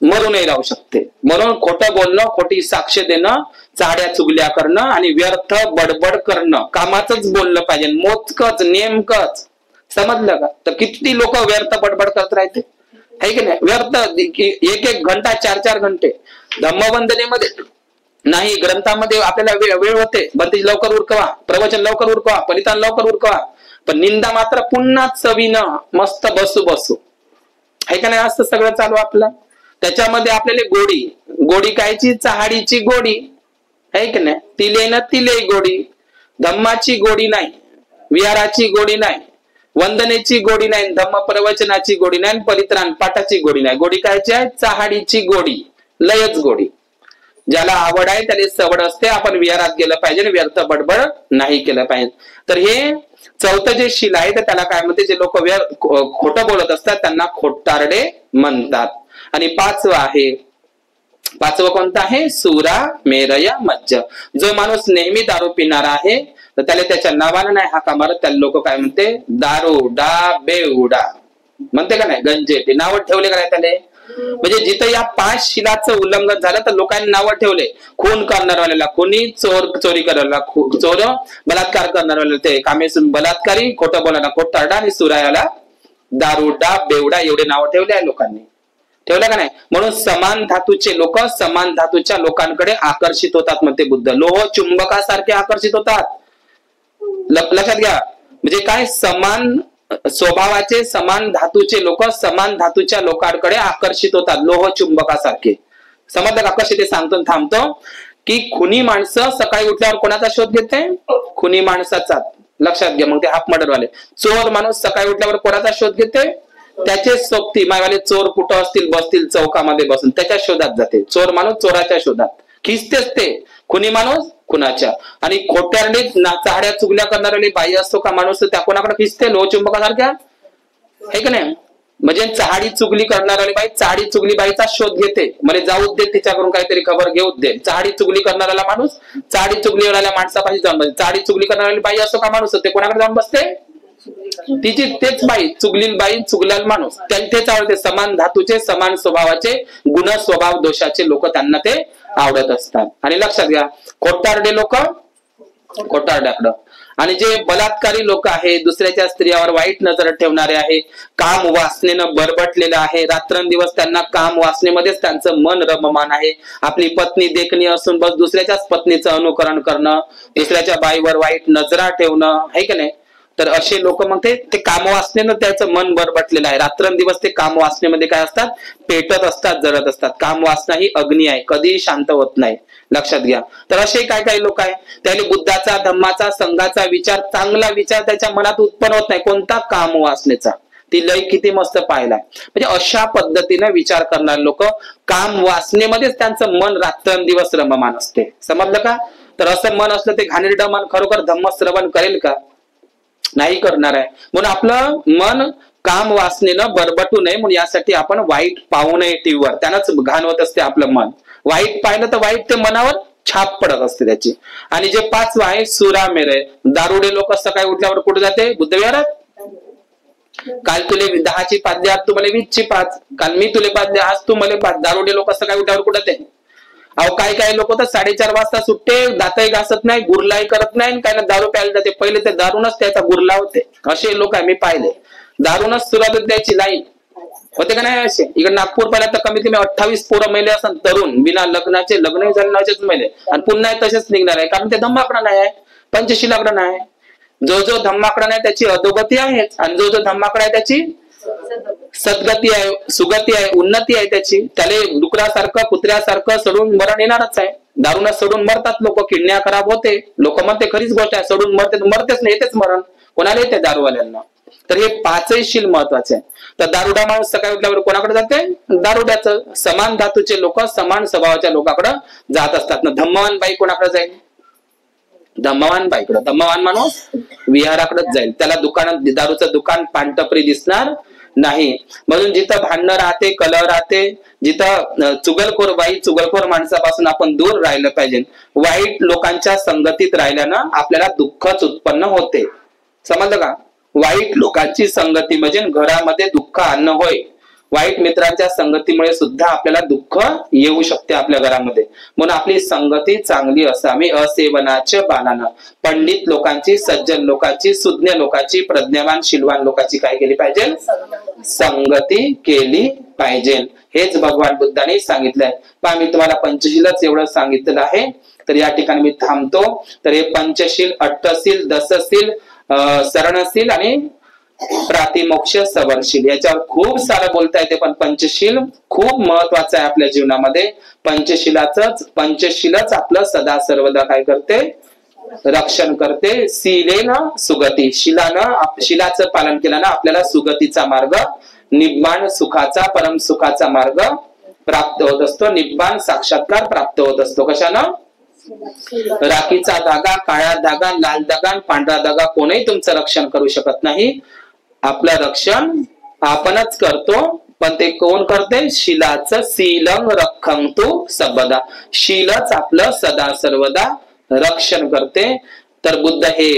मरूनही राहू शकते. म्हणून खोटं बोलणं, खोटी साक्ष देणं, चाड्या चुगल्या करणं आणि व्यर्थ बडबड करणं, कामाचंच बोललं पाहिजे, मोजकच नेमकच. समजलं का? तर किती लोक व्यर्थ बडबड करत राहते, है की नाही? व्यर्थ 1-1 घंटा 4-4 घंटे. धम्मवंदनेमध्ये नाही, ग्रंथामध्ये आपल्याला वेळ होते. बंदी लवकर उरकवा, प्रवचन लवकर उरकवा, परिधान लवकर उरकवा. पण निंदा मात्र पुन्हा चवीनं मस्त बसू है का नाही? असं सगळं चालू आपलं. त्याच्यामध्ये आपल्याला गोडी कायची? चहाडीची गोडी, है की नाही? तिले न तिले गोडी. धम्माची गोडी नाही, विहाराची गोडी नाही, वंदनेची गोडी नाही, धम्म प्रवचनाची गोडी नाही, परित्राण पाठाची गोडी नाही. गोडी कायची आहे? चहाडीची गोडी, लयच गोडी. ज्याला आवड आहे त्याला सवड असते, आपण विहारात गेलं पाहिजे, व्यर्थ बडबड नाही केलं पाहिजे. तर हे चौथं जे शील आहे तर त्याला काय म्हणते, जे लोक खोटं बोलत असतात त्यांना खोटारडे म्हणतात. आणि पाचवं कोणतं आहे, सुरा मेरय मज्ज. जो माणूस नेहमी दारू पिणारा आहे तर त्याला त्याच्या नावानं नाही हाका मारत, त्याला लोक काय म्हणते, दारुडा बेवडा म्हणते का नाही, गंजेटी नाव ठेवले का नाही त्याला. म्हणजे जिथं या 5 शिलाचं उल्लंघन झालं तर लोकांनी नावं ठेवले. खून करणारवाल्याला खुनी, चोरी करणाऱ्याला चोर, बलात्कार करणारवाल्याला ते कामेसून बलात्कारी, खोटं बोलायला खोटारडा आणि सुरायाला दारुडा बेवडा एवढे नावं ठेवले आहे लोकांनी. ठेवलं का नाही. म्हणून समान धातूचे लोक समान धातूच्या लोकांकडे आकर्षित होतात म्हणते बुद्ध. लोह चुंबकासारखे आकर्षित होतात. लक्षात घ्या. म्हणजे काय, समान स्वभावाचे समान धातूचे लोक समान धातूच्या लोकांकडे आकर्षित होतात, लोह चुंबकासारखे. समजलं का कसे ते सांगतो थांबतो. की खुनी माणसं सकाळी उठल्यावर कोणाचा शोध घेते, खुनी माणसाचा. लक्षात घ्या. मग ते हाफ मर्डर वाले. चोर माणूस सकाळी उठल्यावर कोणाचा शोध घेते, त्याचे सोबती मायवाले चोर कुठं असतील बसतील चौकामध्ये बसून त्याच्या शोधात जाते. चोर माणूस चोराच्या शोधात खिचतेच ते, खुनी माणूस कुणाच्या. आणि खोट्यारडे चाहड्या चुगल्या करणारे बाई असतो का माणूस, त्या कोणाकडे खिचते, लोहचुंबकासारख्या, हे का नाही. म्हणजे चहाडी चुगली करणारी बाई चहाडी चुगली बाईचा शोध घेते, मला जाऊ दे तिच्याकडून काहीतरी खबर घेऊ दे. चहाडी चुगली करणाऱ्याला माणूस चहाडी चुगली माणसापाशी जाऊन बसते. चहाडी चुगली करणारी बाई असतो का माणूस, ते कोणाकडे जाऊन बसते, तिची तेच बाई चुगली बाई चुगल्याल माणूस तेच आवडते. समान धातूचे समान स्वभावाचे गुण स्वभाव दोषाचे लोक त्यांना ते आवडत असतात. आणि लक्षात घ्या, खोटारडे लोक खोटारड्याकडं. आणि जे बलात्कारी लोक आहे, दुसऱ्याच्या स्त्रियावर वाईट नजर ठेवणारे आहे, काम वासनेनं बरबटलेलं आहे, रात्रंदिवस त्यांना काम वासनेमध्येच त्यांचं मन रममान आहे. आपली पत्नी देखणी असून बस दुसऱ्याच्याच पत्नीचं अनुकरण करणं, दुसऱ्याच्या बाईवर वाईट नजरा ठेवणं, आहे का नाही. तर असे लोक मग ते कामवासनेनं त्याचं मन बरबटलेलं आहे. रात्रंदिवस ते कामवासनेमध्ये काय असतात, पेटत असतात, जळत असतात. कामवासना ही अग्नी आहे, कधीही शांत होत नाही. लक्षात घ्या. तर असे काय काय लोक आहे, त्याने बुद्धाचा धम्माचा संघाचा विचार, चांगला विचार त्याच्या मनात उत्पन्न होत नाही. कोणता, कामवासनेचा. ती लय किती मस्त पाहिलाय. म्हणजे अशा पद्धतीने विचार करणारे लोक काम वासनेमध्येच त्यांचं मन रात्रंदिवस रममान असते. समजलं का. तर असं मन असलं ते घाणेरडं मन खरोखर धम्म श्रवण करेल का, नाही करणार आहे. म्हणून आपलं मन काम वासनेनं बरबटू नये म्हणून यासाठी आपण वाईट पाहू नये टीव्हीवर, त्यानंच घाण होत असते आपलं मन. वाईट पाहिलं तर वाईट ते मनावर छाप पडत असते त्याची. आणि जे 5वं आहे सुरा मेरे, दारुडे लोक सकाळी उठल्यावर कुठे जाते, बुद्धविहारात. काल तुले 10ची 5 द्या, आज तू मला 20ची 5, काल मी तुले 5 द्या, आज तू मला 5. दारुडे लोक सकाळी उठल्यावर कुठे जाते. अहो काय काय लोक तर 4:30 वाजता सुट्टे, दातही घासत नाही, गुरलाई करत नाही, काय ना दारू प्यायला जाते. पहिले ते दारूनच त्याचा गुरला होते. असे लोक आहे मी पाहिले. दारूनच सुरुवात द्यायची लाईन होते का नाही. असे इकडे नागपूर पहिला तर कमीत कमी 28 पोरं मेले असतात, तरुण बिना लग्नाचे, लग्नही झालेच मेले. आणि पुन्हा तसेच निघणार आहे, कारण ते धम्माकडं नाही आहे, पंचशिलाकडं नाही. जो धम्माकडं नाही त्याची अधोगती आहे, आणि जो धम्माकडं आहे त्याची सद्गती आहे, सुगती आहे, उन्नती आहे त्याची. त्याला डुकरासारखं कुत्र्यासारखं सोडून मरण येणारच आहे. दारूनच सोडून मरतात लोक, किडण्या खराब होते. लोक म्हणते खरीच गोष्ट आहे, सोडून मरतेच नाही, येतेच मरण. कोणाला येते, दारूवाल्यांना. तर हे 5ही शील महत्वाचे आहे. तर दारुडा माणूस सकाळी उठल्यावर कोणाकडे जाते, दारुड्याचं. समान धातूचे लोक समान स्वभावाच्या लोकांकडे जात असतात ना. धम्मवान बाई कोणाकडे जाईल, धम्मवान बाईकडे. धम्मवान माणूस विहाराकडेच जाईल. त्याला दुकानात दारूचं दुकान पानटपरी दिसणार नाही. म्हणून जिथं भांडणं राहते, कलह राहते, जिथं चुगलखोर बाई चुगलखोर माणसापासून आपण दूर राहिलं पाहिजे. वाईट लोकांच्या संगतीत राहिल्यानं आपल्याला दुःखच उत्पन्न होते. समजलं का. वाईट लोकांची संगती म्हणजे घरामध्ये दुःख आणणं होय. वाईट मित्रांच्या संगतीमुळे सुद्धा आपल्याला दुःख येऊ शकते आपल्या घरामध्ये. म्हणून आपली संगती चांगली असावी. असेवनाचे बाणानं, पंडित लोकांची, सज्जन लोकांची, सुज्ञ लोकांची, प्रज्ञावान शीलवान लोकांची काय केली पाहिजे, संगती केली पाहिजे. हेच भगवान बुद्धाने सांगितलंय. पहा मी तुम्हाला पंचशीलच एवढं सांगितलेलं आहे. तर या ठिकाणी मी थांबतो. तर हे पंचशील, अट्टशील, दशशील, शरणशील आणि प्रातिमोक्ष सवरशील, याच्यावर खूप सारं बोलता येते. पण पंचशील खूप महत्वाचं आहे आपल्या जीवनामध्ये. पंचशीलच आपलं सदा सर्वदा काय करते, रक्षण करते. शीलेन सुगती, शिलाचं पालन केल्यानं आपल्याला सुगतीचा मार्ग, निर्माण सुखाचा, परम सुखाचा मार्ग प्राप्त होत असतो, निब्बाण साक्षात्कार प्राप्त होत असतो. कशानं? राखीचा धागा, काळा धागा, लाल धागा, पांढरा धागा कोणीही तुमचं रक्षण करू शकत नाही. आपलं रक्षण आपणच करतो. पण ते कोण करते? शिलाचं शीलं रक्षन्तु सर्वदा. शीलच आपलं सदा सर्वदा रक्षण करते. तर बुद्ध हे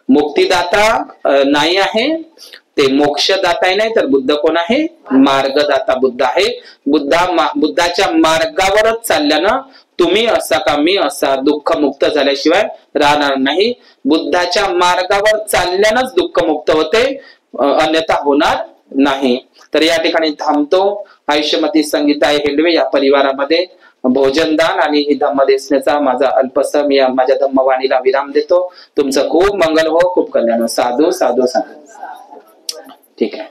मुक्तिदाता नाही आहे, ते मोक्षदाता नाही, तर बुद्ध कोण आहे? मार्गदाता बुद्ध आहे. बुद्धाच्या मार्गावरच चालल्यानं तुम्ही असा का मी असा दुःख मुक्त झाल्याशिवाय राहणार नाही. बुद्धाच्या मार्गावर चालल्यानंच दुःख मुक्त होते, अन्यथा होणार नाही. तर या ठिकाणी थांबतो. आयुष्यमती संगीता हेंडवे या परिवारामध्ये भोजनदान आणि ही धम्मदेशनेचा माझा अल्पसा मी माझ्या धम्मवाणीला विराम देतो. तुमचं खूप मंगल हो, खूप कल्याण. साधू साधू साधू. ठीक आहे.